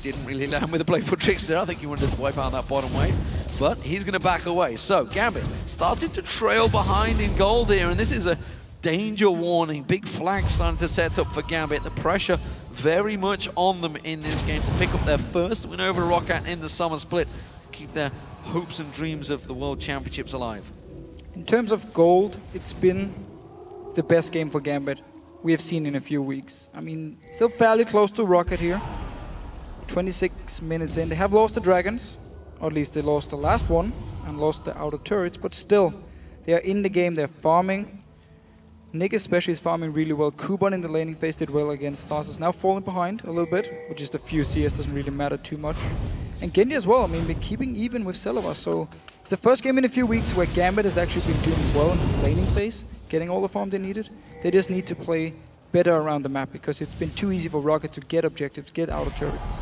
[SPEAKER 1] Didn't really land with the Playful Trickster. I think he wanted to wipe out that bottom wave. But he's going to back away. So Gambit started to trail behind in gold here, and this is a danger warning. Big flag starting to set up for Gambit. The pressure very much on them in this game to pick up their first win over Roccat in the summer split. Keep their hopes and dreams of the World Championships alive.
[SPEAKER 2] In terms of gold, it's been the best game for Gambit we have seen in a few weeks. I mean, still fairly close to Roccat here. 26 minutes in. They have lost the Dragons, or at least they lost the last one and lost the outer turrets, but still, they are in the game, they're farming. Nick especially is farming really well. Kubon in the laning phase did well against Xaxus. Now falling behind a little bit, which is a few CS, doesn't really matter too much. And Genja as well, I mean, they're keeping even with Celaver, so it's the first game in a few weeks where Gambit has actually been doing well in the laning phase, getting all the farm they needed. They just need to play better around the map, because it's been too easy for Roccat to get objectives, get outer turrets.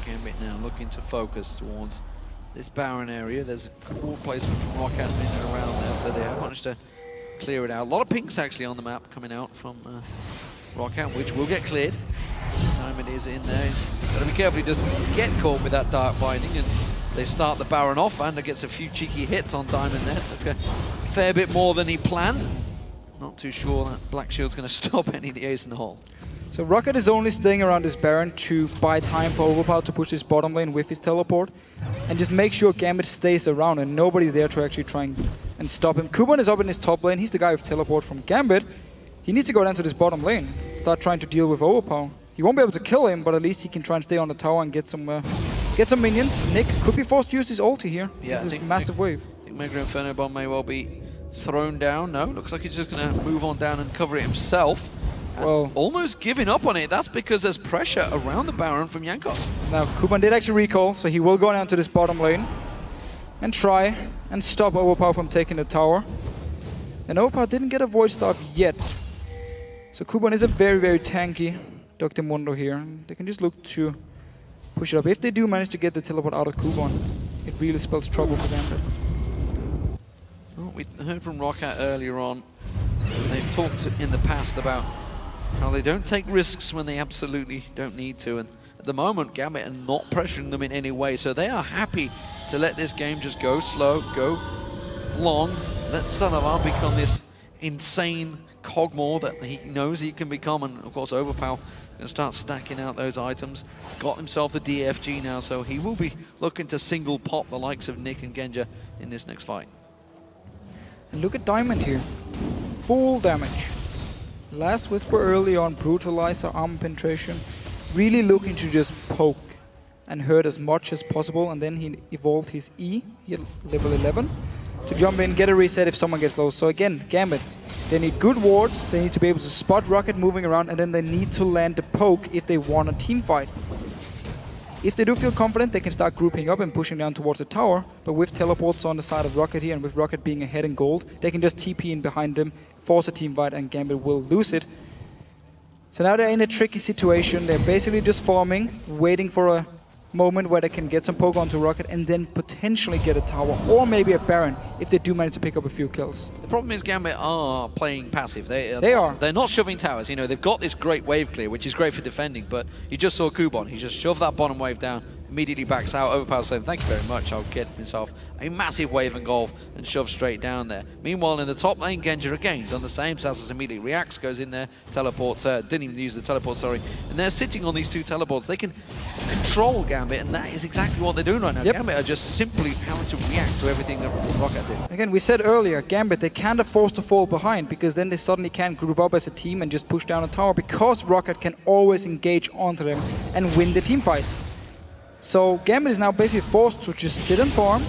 [SPEAKER 1] Gambit now looking to focus towards this Baron area. There's a wall placement from Roccat in around there, so they have managed to clear it out. A lot of pinks actually on the map coming out from Roccat, which will get cleared. Diamond is in there. He's got to be careful he doesn't get caught with that Dark Binding, and they start the Baron off. VandeR gets a few cheeky hits on Diamond there. Took a fair bit more than he planned. Not too sure that Black Shield's going to stop any of the ace in the hole.
[SPEAKER 2] So Roccat is only staying around this Baron to buy time for Overpow to push his bottom lane with his teleport, and just make sure Gambit stays around and nobody's there to actually try and stop him. Kubon is up in his top lane. He's the guy with teleport from Gambit. He needs to go down to this bottom lane, start trying to deal with Overpow. He won't be able to kill him, but at least he can try and stay on the tower and get some minions. Nick could be forced to use his ulti here.
[SPEAKER 1] Yeah,
[SPEAKER 2] this massive wave.
[SPEAKER 1] I think Mega Inferno Bomb may well be thrown down. No, looks like he's just going to move on down and cover it himself. Well, almost giving up on it. That's because there's pressure around the Baron from Jankos.
[SPEAKER 2] Now, Kubon did actually recall, so he will go down to this bottom lane and try and stop Overpow from taking the tower. And Overpow didn't get a Void Staff yet. So Kubon is a very, very tanky Dr. Mundo here. They can just look to push it up. If they do manage to get the teleport out of Kubon, it really spells trouble for them.
[SPEAKER 1] Well, we heard from Roccat earlier on. They've talked in the past about how they don't take risks when they absolutely don't need to, and at the moment Gambit are not pressuring them in any way, so they are happy to let this game just go slow, go long, let Celaver become this insane Kog'Maw that he knows he can become, and of course Overpow Going to start stacking out those items. Got himself the DFG now, so he will be looking to single pop the likes of Nick and Genja in this next fight.
[SPEAKER 2] And look at Diamond here. Full damage. Last Whisper early on, Brutalizer, armor penetration. Really looking to just poke and hurt as much as possible. And then he evolved his E, he had level 11, to jump in, get a reset if someone gets low. So again, Gambit, they need good wards, they need to be able to spot Roccat moving around, and then they need to land the poke if they want a team fight. If they do feel confident, they can start grouping up and pushing down towards the tower, but with teleports on the side of Roccat here, and with Roccat being ahead in gold, they can just TP in behind them, force a team fight, and Gambit will lose it. So now they're in a tricky situation. They're basically just farming, waiting for a moment where they can get some poke onto Roccat and then potentially get a tower or maybe a Baron if they do manage to pick up a few kills.
[SPEAKER 1] The problem is Gambit are playing passive. They
[SPEAKER 2] are.
[SPEAKER 1] They're not shoving towers. You know, they've got this great wave clear, which is great for defending, but you just saw Kubon. He just shoved that bottom wave down, immediately backs out. Overpow saying, thank you very much, I'll get myself a massive wave engulf and shove straight down there. Meanwhile, in the top lane, Genja again done the same. Xaxus immediately reacts, goes in there, teleports, didn't even use the teleport, sorry. And they're sitting on these two teleports. They can control Gambit, and that is exactly what they're doing right now.
[SPEAKER 2] Yep.
[SPEAKER 1] Gambit are just simply having to react to everything that Roccat did.
[SPEAKER 2] Again, we said earlier, Gambit, they can't afford to fall behind because then they suddenly can't group up as a team and just push down a tower because Roccat can always engage onto them and win the team fights. So Gambit is now basically forced to just sit and farm,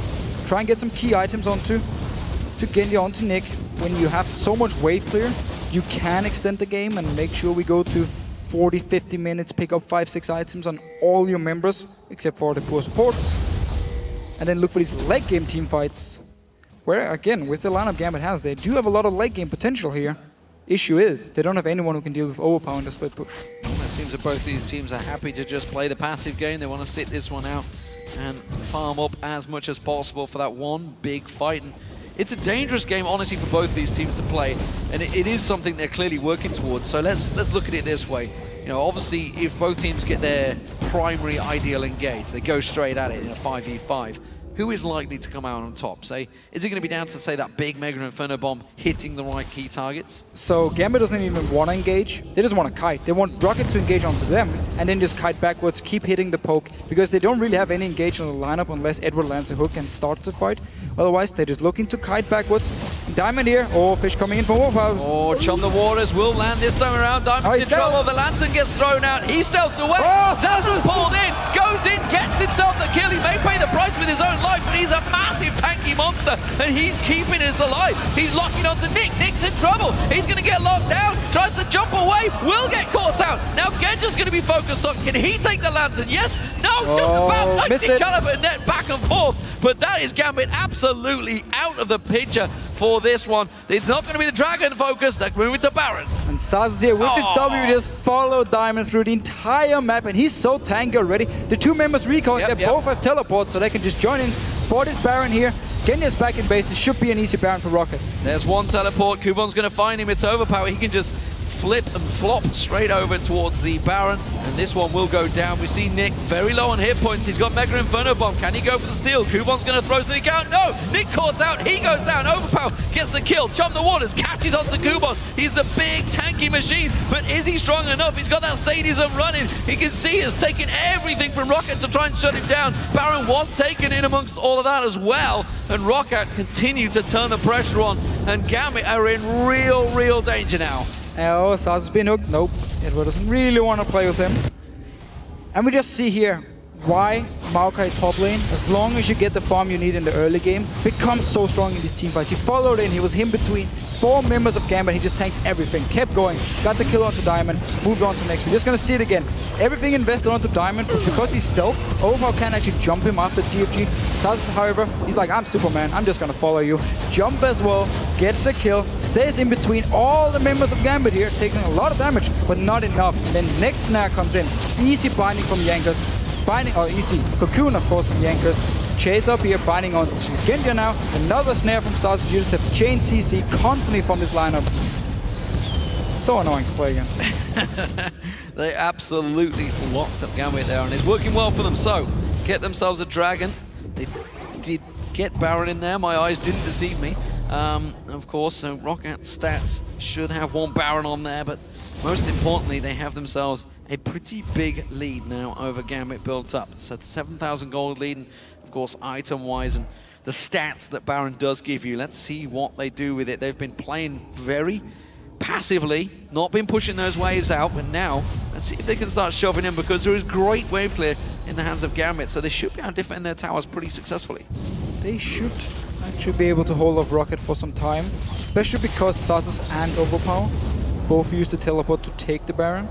[SPEAKER 2] try and get some key items onto Genja, onto Nick. When you have so much wave clear, you can extend the game and make sure we go to 40-50 minutes, pick up 5-6 items on all your members, except for the poor supports. And then look for these late game team fights, where again, with the lineup Gambit has, they do have a lot of late game potential here. Issue is, they don't have anyone who can deal with Overpow in the split push.
[SPEAKER 1] Well, it seems that both these teams are happy to just play the passive game. They want to sit this one out and farm up as much as possible for that one big fight. And it's a dangerous game, honestly, for both these teams to play, and it is something they're clearly working towards. So let's look at it this way. You know, obviously, if both teams get their primary ideal engaged, they go straight at it in a 5v5. Who is likely to come out on top? Say, is it going to be down to, say, that big Mega Inferno Bomb hitting the right key targets?
[SPEAKER 2] So Gambit doesn't even want to engage. They just want to kite. They want Roccat to engage onto them and then just kite backwards, keep hitting the poke, because they don't really have any engagement in the lineup unless Edward lands a hook and starts the fight. Otherwise, they're just looking to kite backwards. Diamond here. Oh, Fish coming in from Overpow.
[SPEAKER 1] Oh, Chum the Waters will land this time around. Diamond in trouble. The lantern gets thrown out. He stealths away.
[SPEAKER 2] Oh,
[SPEAKER 1] Xaxus pulled in, goes in, gets himself the kill. He may pay the price with his own life, but he's a massive tanky monster, and he's keeping us alive. He's locking onto Nick. Nick's in trouble. He's going to get locked down. Tries to jump away. Will get caught out. Now Genja's going to be focused on, can he take the lantern? Yes. No. Just about. Celaver net back and forth. But that is Gambit absolutely out of the picture for this one. It's not going to be the Dragon focus. They're moving to Baron.
[SPEAKER 2] And Xaxus here with his W just followed Diamond through the entire map, and he's so tanky already. The two members recoil, they both have teleports, so they can just join in for this Baron here. Genja's back in base. This should be an easy Baron for Roccat.
[SPEAKER 1] There's one teleport. Kubon's going to find him. It's Overpow. He can just flip and flop straight over towards the Baron, and this one will go down. We see Nick very low on hit points. He's got Mega Inferno Bomb. Can he go for the steal? Kubon's going to throw something out. No! Nick caught out. He goes down. Overpow gets the kill. Chum the Waters catches onto Kubon. He's the big tanky machine, but is he strong enough? He's got that sadism running. He can see it's taking everything from Roccat to try and shut him down. Baron was taken in amongst all of that as well, and Roccat continued to turn the pressure on, and Gambit are in real danger now.
[SPEAKER 2] Oh, Xaxus being hooked. Nope. Edward doesn't really want to play with him. And we just see here why Maokai top lane, as long as you get the farm you need in the early game, becomes so strong in these team fights. He followed in, he was in between 4 members of Gambit, he just tanked everything, kept going, got the kill onto Diamond, moved on to next. We're just going to see it again. Everything invested onto Diamond, but because he's stealth, Overpow can't actually jump him after DFG. Xaxus, however, he's like, I'm Superman, I'm just going to follow you. Jump as well, gets the kill, stays in between all the members of Gambit here, taking a lot of damage, but not enough. And then next snare comes in, easy binding from Jankos. Binding, or easy cocoon, of course, from Jankos. Chase up here, binding on to Genja now. Another snare from Xaxus. You just have chain CC constantly from this lineup. So annoying to play against.
[SPEAKER 1] They absolutely locked up Gambit there, and it's working well for them. So, get themselves a Dragon. They did get Baron in there. My eyes didn't deceive me. Of course, so Roccat stats should have one Baron on there, but most importantly, they have themselves a pretty big lead now over Gambit built up. So 7,000 gold lead, and of course item-wise and the stats that Baron does give you. Let's see what they do with it. They've been playing very passively, not been pushing those waves out, but now let's see if they can start shoving in, because there is great wave clear in the hands of Gambit, so they should be able to defend their towers pretty successfully.
[SPEAKER 2] They should actually be able to hold off Roccat for some time, especially because Xaxus and Overpow both use the teleport to take the Baron.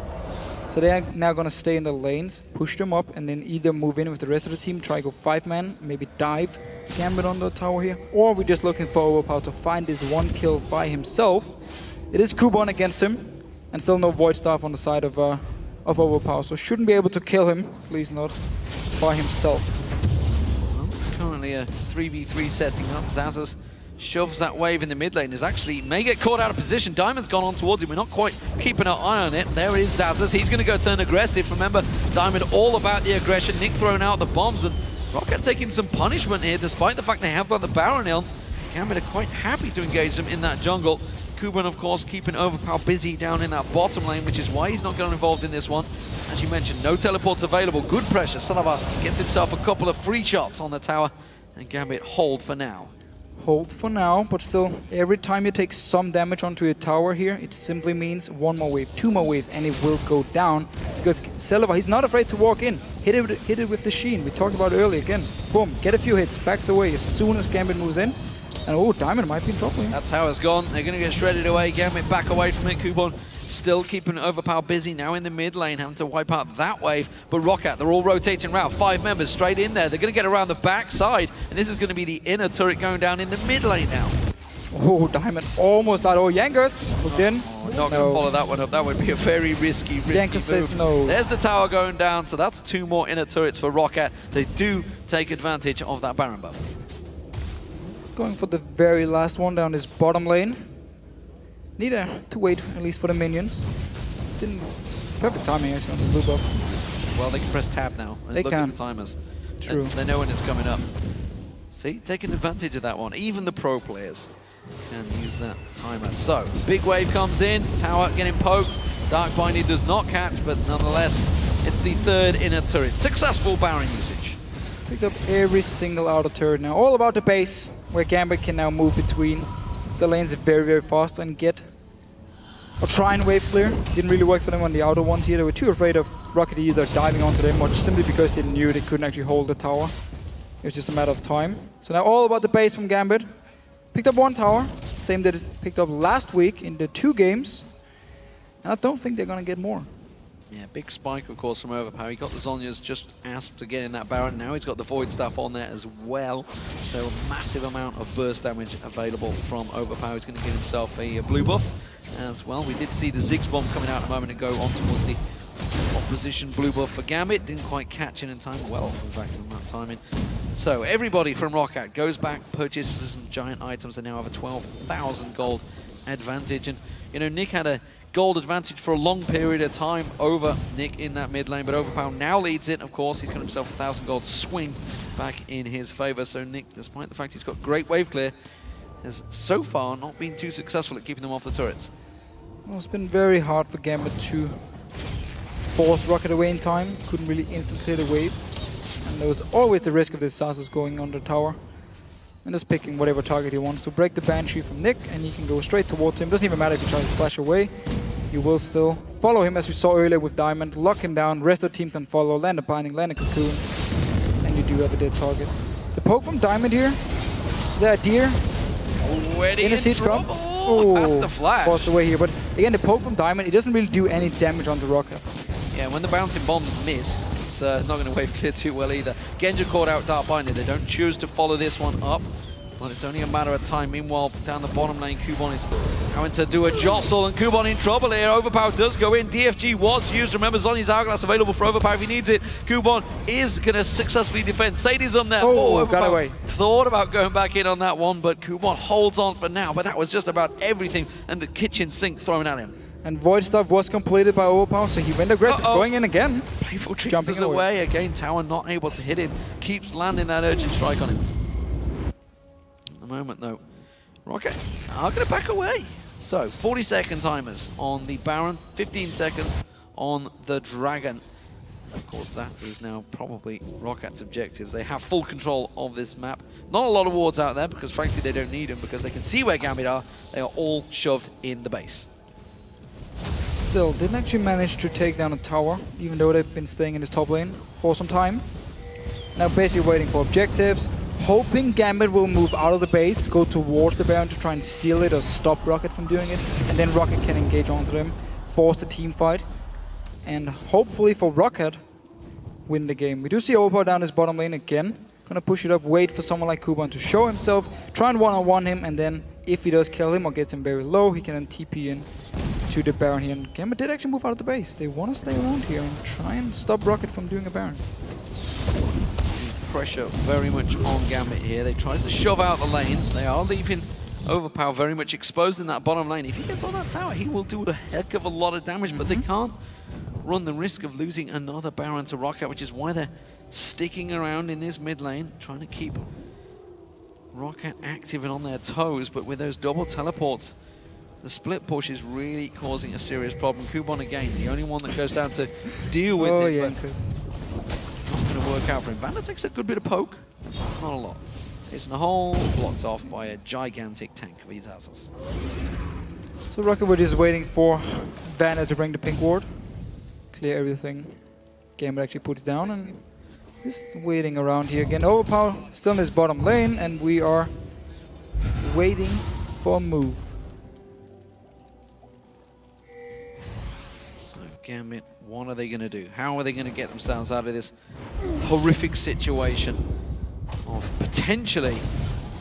[SPEAKER 2] So they are now going to stay in the lanes, push them up, and then either move in with the rest of the team, try to go 5-man, maybe dive Gambit on the tower here, or we're just looking for Overpow to find this one kill by himself. It is Kubon against him, and still no Void Staff on the side of Overpow, so shouldn't be able to kill him, please not, by himself.
[SPEAKER 1] Well, it's currently a 3v3 setting up. Xaxus shoves that wave in the mid lane, may get caught out of position. Diamond's gone on towards him, we're not quite keeping our eye on it. There is Xaxus, he's going to go turn aggressive. Remember, Diamond all about the aggression, Nick throwing out the bombs, and Roccat taking some punishment here, despite the fact they have got the Baron ill. Gambit are quite happy to engage them in that jungle. Kubon, of course, keeping Overpow busy down in that bottom lane, which is why he's not getting involved in this one. As you mentioned, no teleports available, good pressure. Celaver gets himself a couple of free shots on the tower, and Gambit hold for now.
[SPEAKER 2] Hold for now, but still, every time you take some damage onto your tower here, it simply means one more wave, two more waves, and it will go down. Because Celaver, he's not afraid to walk in. Hit it with the Sheen. We talked about it earlier again. Boom, get a few hits, backs away as soon as Gambit moves in. And oh, Diamond might be in trouble here.
[SPEAKER 1] That tower's gone. They're going to get shredded away. Gambit back away from it. Kubon still keeping Overpow busy now in the mid lane, having to wipe out that wave. But Roccat, they're all rotating around. 5 members straight in there. They're going to get around the back side. And this is going to be the inner turret going down in the mid lane now.
[SPEAKER 2] Oh, Diamond almost died. Oh, Jankos hooked in.
[SPEAKER 1] Not going to follow that one up. That would be a very risky
[SPEAKER 2] Jankos
[SPEAKER 1] move.
[SPEAKER 2] says no.
[SPEAKER 1] There's the tower going down. So that's 2 more inner turrets for Roccat. They do take advantage of that Baron buff.
[SPEAKER 2] Going for the very last one down this bottom lane. Need to wait at least for the minions. Perfect timing actually on the blue buff.
[SPEAKER 1] Well, they can press tab now and look at the timers.
[SPEAKER 2] True.
[SPEAKER 1] They know when it's coming up. See, taking advantage of that one. Even the pro players can use that timer. So, big wave comes in, tower getting poked. Dark Binding does not catch, but nonetheless, it's the 3rd inner turret. Successful Baron usage.
[SPEAKER 2] Picked up every single outer turret now. All about the base, where Gambit can now move between the lanes very, very fast and get or try and wave clear. Didn't really work for them on the outer ones here. They were too afraid of Roccat either diving onto them, or simply because they knew they couldn't actually hold the tower. It was just a matter of time. So now all about the base from Gambit. Picked up 1 tower, same that it picked up last week in the 2 games. And I don't think they're going to get more.
[SPEAKER 1] Yeah, big spike, of course, from Overpow. He got the Zhonya's just asked to get in that Baron. Now he's got the Void Staff on there as well. So a massive amount of burst damage available from Overpow. He's going to get himself a blue buff as well. We did see the Ziggs bomb coming out a moment ago on towards the opposition blue buff for Gambit. Didn't quite catch it in time. Well, in fact, on that timing. So everybody from Roccat goes back, purchases some giant items, and now have a 12,000 gold advantage. And, you know, Nick had a gold advantage for a long period of time over Nick in that mid lane, but Overpow now leads it. Of course, he's got himself a 1,000 gold swing back in his favor. So Nick, despite the fact he's got great wave clear, has so far not been too successful at keeping them off the turrets.
[SPEAKER 2] Well, it's been very hard for Gambit to force Roccat away in time. Couldn't really instant clear the wave. And there was always the risk of this Xaxus going on the tower and just picking whatever target he wants to. Break the Banshee from Nick, and he can go straight towards him. Doesn't even matter if he tries to flash away. You will still follow him, as we saw earlier with Diamond. Lock him down, rest of the team can follow, land a Binding, land a Cocoon, and you do have a dead target. The poke from Diamond here, the idea,
[SPEAKER 1] Already
[SPEAKER 2] in a siege comp.
[SPEAKER 1] Oh, that's the flash.
[SPEAKER 2] Forced away here, but again, the poke from Diamond, it doesn't really do any damage on the Roccat.
[SPEAKER 1] Yeah, when the bouncing bombs miss, it's not going to wave clear too well either. Genja caught out Dark Binding. They don't choose to follow this one up. Well, it's only a matter of time. Meanwhile, down the bottom lane, Kubon is having to do a jostle, and Kubon in trouble here. Overpow does go in. DFG was used. Remember, Zhonya's Hourglass available for Overpow if he needs it. Kubon is going to successfully defend. Sadism there.
[SPEAKER 2] Oh, got away.
[SPEAKER 1] Thought about going back in on that one, but Kubon holds on for now. But that was just about everything, and the kitchen sink thrown at him.
[SPEAKER 2] And Void Staff was completed by Overpow, so he went aggressive, going in again.
[SPEAKER 1] Playful trips away. Again, Tower not able to hit him. Keeps landing that urgent strike on him. Moment though, Roccat are going to back away. So 40-second timers on the Baron, 15 seconds on the Dragon. Of course, that is now probably Rockat's objectives. They have full control of this map. Not a lot of wards out there because, frankly, they don't need them because they can see where Gambit are. They are all shoved in the base.
[SPEAKER 2] Still, didn't actually manage to take down a tower, even though they've been staying in this top lane for some time. Now basically waiting for objectives, hoping Gambit will move out of the base, go towards the Baron to try and steal it or stop Roccat from doing it, and then Roccat can engage onto them, force the team fight, and hopefully for Roccat, win the game. We do see Overpow down his bottom lane again. Gonna push it up, wait for someone like Kubon to show himself, try and one-on-one him, and then if he does kill him or gets him very low, he can then TP in to the Baron here. And Gambit did actually move out of the base. They want to stay around here and try and stop Roccat from doing a Baron.
[SPEAKER 1] Pressure very much on Gambit here. They tried to shove out the lanes. They are leaving Overpow very much exposed in that bottom lane. If he gets on that tower, he will do a heck of a lot of damage, but they can't run the risk of losing another Baron to Roccat, which is why they're sticking around in this mid lane, trying to keep Roccat active and on their toes. But with those double teleports, the split push is really causing a serious problem. Kubon again, the only one that goes down to deal with it.
[SPEAKER 2] Yeah,
[SPEAKER 1] it's not going to work out for him. VandeR takes a good bit of poke, not a lot. It's in a hole, blocked off by a gigantic tank of Xaxus.
[SPEAKER 2] So Roccat were just waiting for VandeR to bring the pink ward, clear everything. Gambit actually puts down and just waiting around here again. Overpow still in his bottom lane, and we are waiting for a move.
[SPEAKER 1] So Gambit, what are they going to do? How are they going to get themselves out of this horrific situation of potentially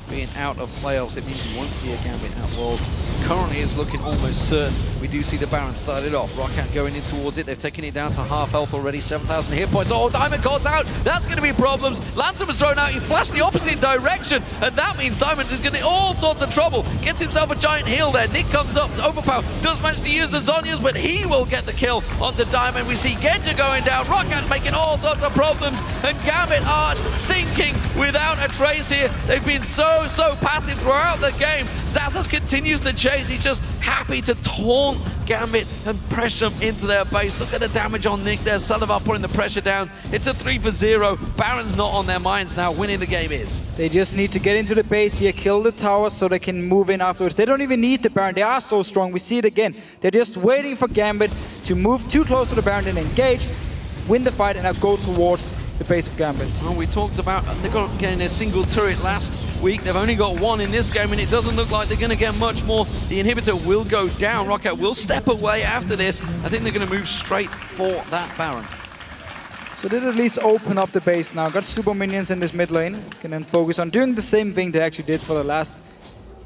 [SPEAKER 1] being out of playoffs? It means we won't see a Gambit at Worlds. Currently it's looking almost certain. We do see the Baron started off. Roccat going in towards it. They've taken it down to half health already. 7,000 hit points. Oh, Diamond caught out. That's going to be problems. Lancer was thrown out. He flashed the opposite direction. And that means Diamond is getting all sorts of trouble. Gets himself a giant heal there. Nick comes up. Overpow does manage to use the Zhonya's, but he will get the kill onto Diamond. We see Genja going down. Roccat making all sorts of problems. And Gambit are sinking without a trace here. They've been so passive throughout the game. Xaxus continues to chase. He's just happy to taunt Gambit and pressure them into their base. Look at the damage on Nick there. Celaver putting the pressure down. It's a 3-for-0. Baron's not on their minds now. Winning the game is.
[SPEAKER 2] They just need to get into the base here, kill the tower so they can move in afterwards. They don't even need the Baron. They are so strong. We see it again. They're just waiting for Gambit to move too close to the Baron and engage, win the fight, and now go towards the base of Gambit.
[SPEAKER 1] Well, we talked about they're getting a single turret last week. They've only got one in this game, and it doesn't look like they're going to get much more. The inhibitor will go down. Roccat will step away after this. I think they're going to move straight for that Baron.
[SPEAKER 2] So they at least open up the base now. Got super minions in this mid lane. Can then focus on doing the same thing they actually did for the last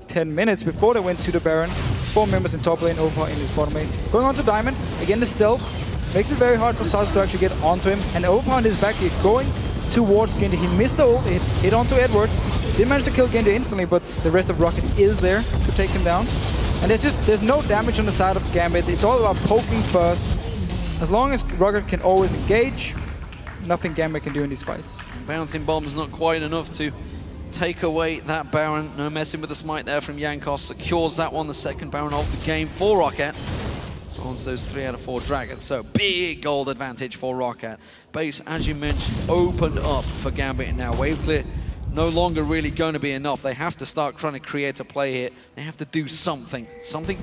[SPEAKER 2] 10 minutes before they went to the Baron. 4 members in top lane, Overpow in his bottom lane. Going on to Diamond. Again, the stealth. Makes it very hard for Xaxus to actually get onto him. And Overpow on his back here going towards Genja. He missed the ult, hit onto Edward. Didn't manage to kill Genja instantly, but the rest of Roccat is there to take him down. And there's no damage on the side of Gambit. It's all about poking first. As long as Roccat can always engage, nothing Gambit can do in these fights.
[SPEAKER 1] Bouncing bomb's not quite enough to take away that Baron. No messing with the smite there from Jankos. Secures that one, the second Baron of the game for Roccat. On those 3 out of 4 dragons, so big gold advantage for Roccat. Base, as you mentioned, opened up for Gambit now. Wave clear no longer really going to be enough. They have to start trying to create a play here. They have to do something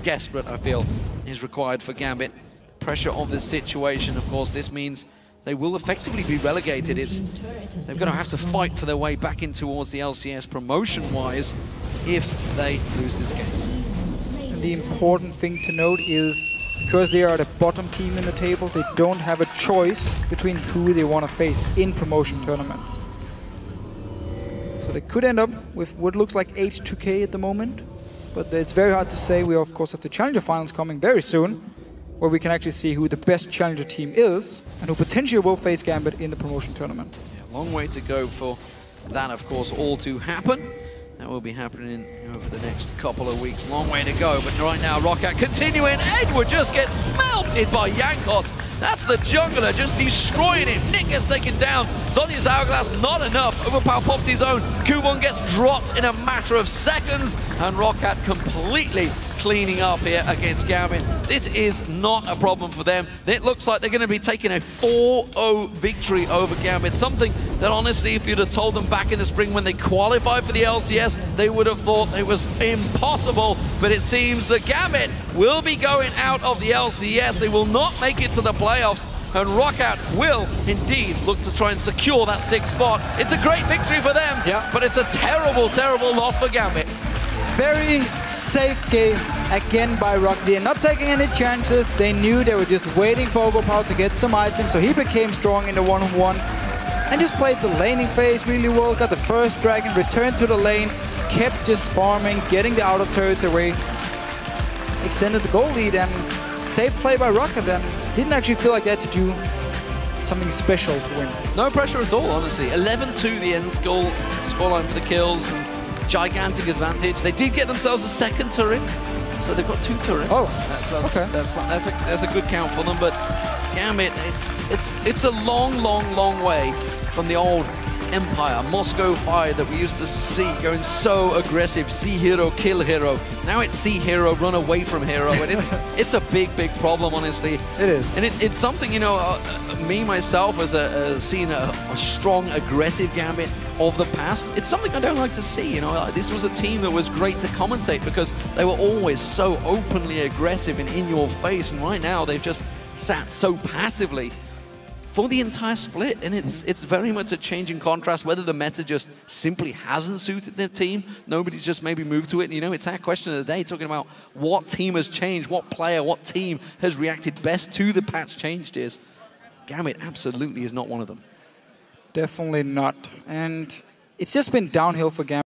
[SPEAKER 1] desperate, I feel, is required for Gambit. Pressure of the situation, of course, this means they will effectively be relegated. They're going to have to fight for their way back in towards the LCS promotion-wise if they lose this game.
[SPEAKER 2] And the important thing to note is, because they are the bottom team in the table, they don't have a choice between who they want to face in promotion tournament. So they could end up with what looks like H2K at the moment, but it's very hard to say. We of course have the Challenger Finals coming very soon, where we can actually see who the best Challenger team is and who potentially will face Gambit in the promotion tournament.
[SPEAKER 1] Yeah, long way to go for that, of course, all to happen. That will be happening over the next couple of weeks. Long way to go, but right now Roccat continuing. Edward just gets melted by Jankos. That's the jungler just destroying him. Nick gets taken down. Sonya's Hourglass, not enough. Overpow pops his own. Kubon gets dropped in a matter of seconds. And Roccat completely cleaning up here against Gambit. This is not a problem for them. It looks like they're going to be taking a 4-0 victory over Gambit, something that honestly, if you'd have told them back in the spring when they qualified for the LCS, they would have thought it was impossible. But it seems that Gambit will be going out of the LCS. They will not make it to the playoffs, and Roccat will indeed look to try and secure that 6th spot. It's a great victory for them, but it's a terrible, terrible loss for Gambit.
[SPEAKER 2] Very safe game again by ROC G, not taking any chances. They knew they were just waiting for Overpow to get some items, so he became strong in the one-on-ones and just played the laning phase really well, got the first dragon, returned to the lanes, kept just farming, getting the outer turrets away, extended the goal lead, and safe play by Roccat, and didn't actually feel like they had to do something special to win.
[SPEAKER 1] No pressure at all, honestly. 11-2 the end scoreline for the kills. And gigantic advantage. They did get themselves a 2nd turret, so they've got 2 turrets.
[SPEAKER 2] Oh,
[SPEAKER 1] okay. That's a good count for them. But Gambit, it's a long way from the old Empire, Moscow Fire that we used to see going so aggressive. See hero, kill hero. Now it's see hero, run away from hero, and it's a big problem, honestly.
[SPEAKER 2] It is.
[SPEAKER 1] And it's something, you know, me myself as seeing a strong, aggressive Gambit of the past, it's something I don't like to see. You know, this was a team that was great to commentate because they were always so openly aggressive and in your face, and right now they've just sat so passively for the entire split, and it's very much a change in contrast, whether the meta just simply hasn't suited their team, nobody's just maybe moved to it. And, you know, it's our question of the day, talking about what team has changed, what player, what team has reacted best to the patch change tiers. Gambit absolutely is not one of them.
[SPEAKER 2] Definitely not. And it's just been downhill for Gambit.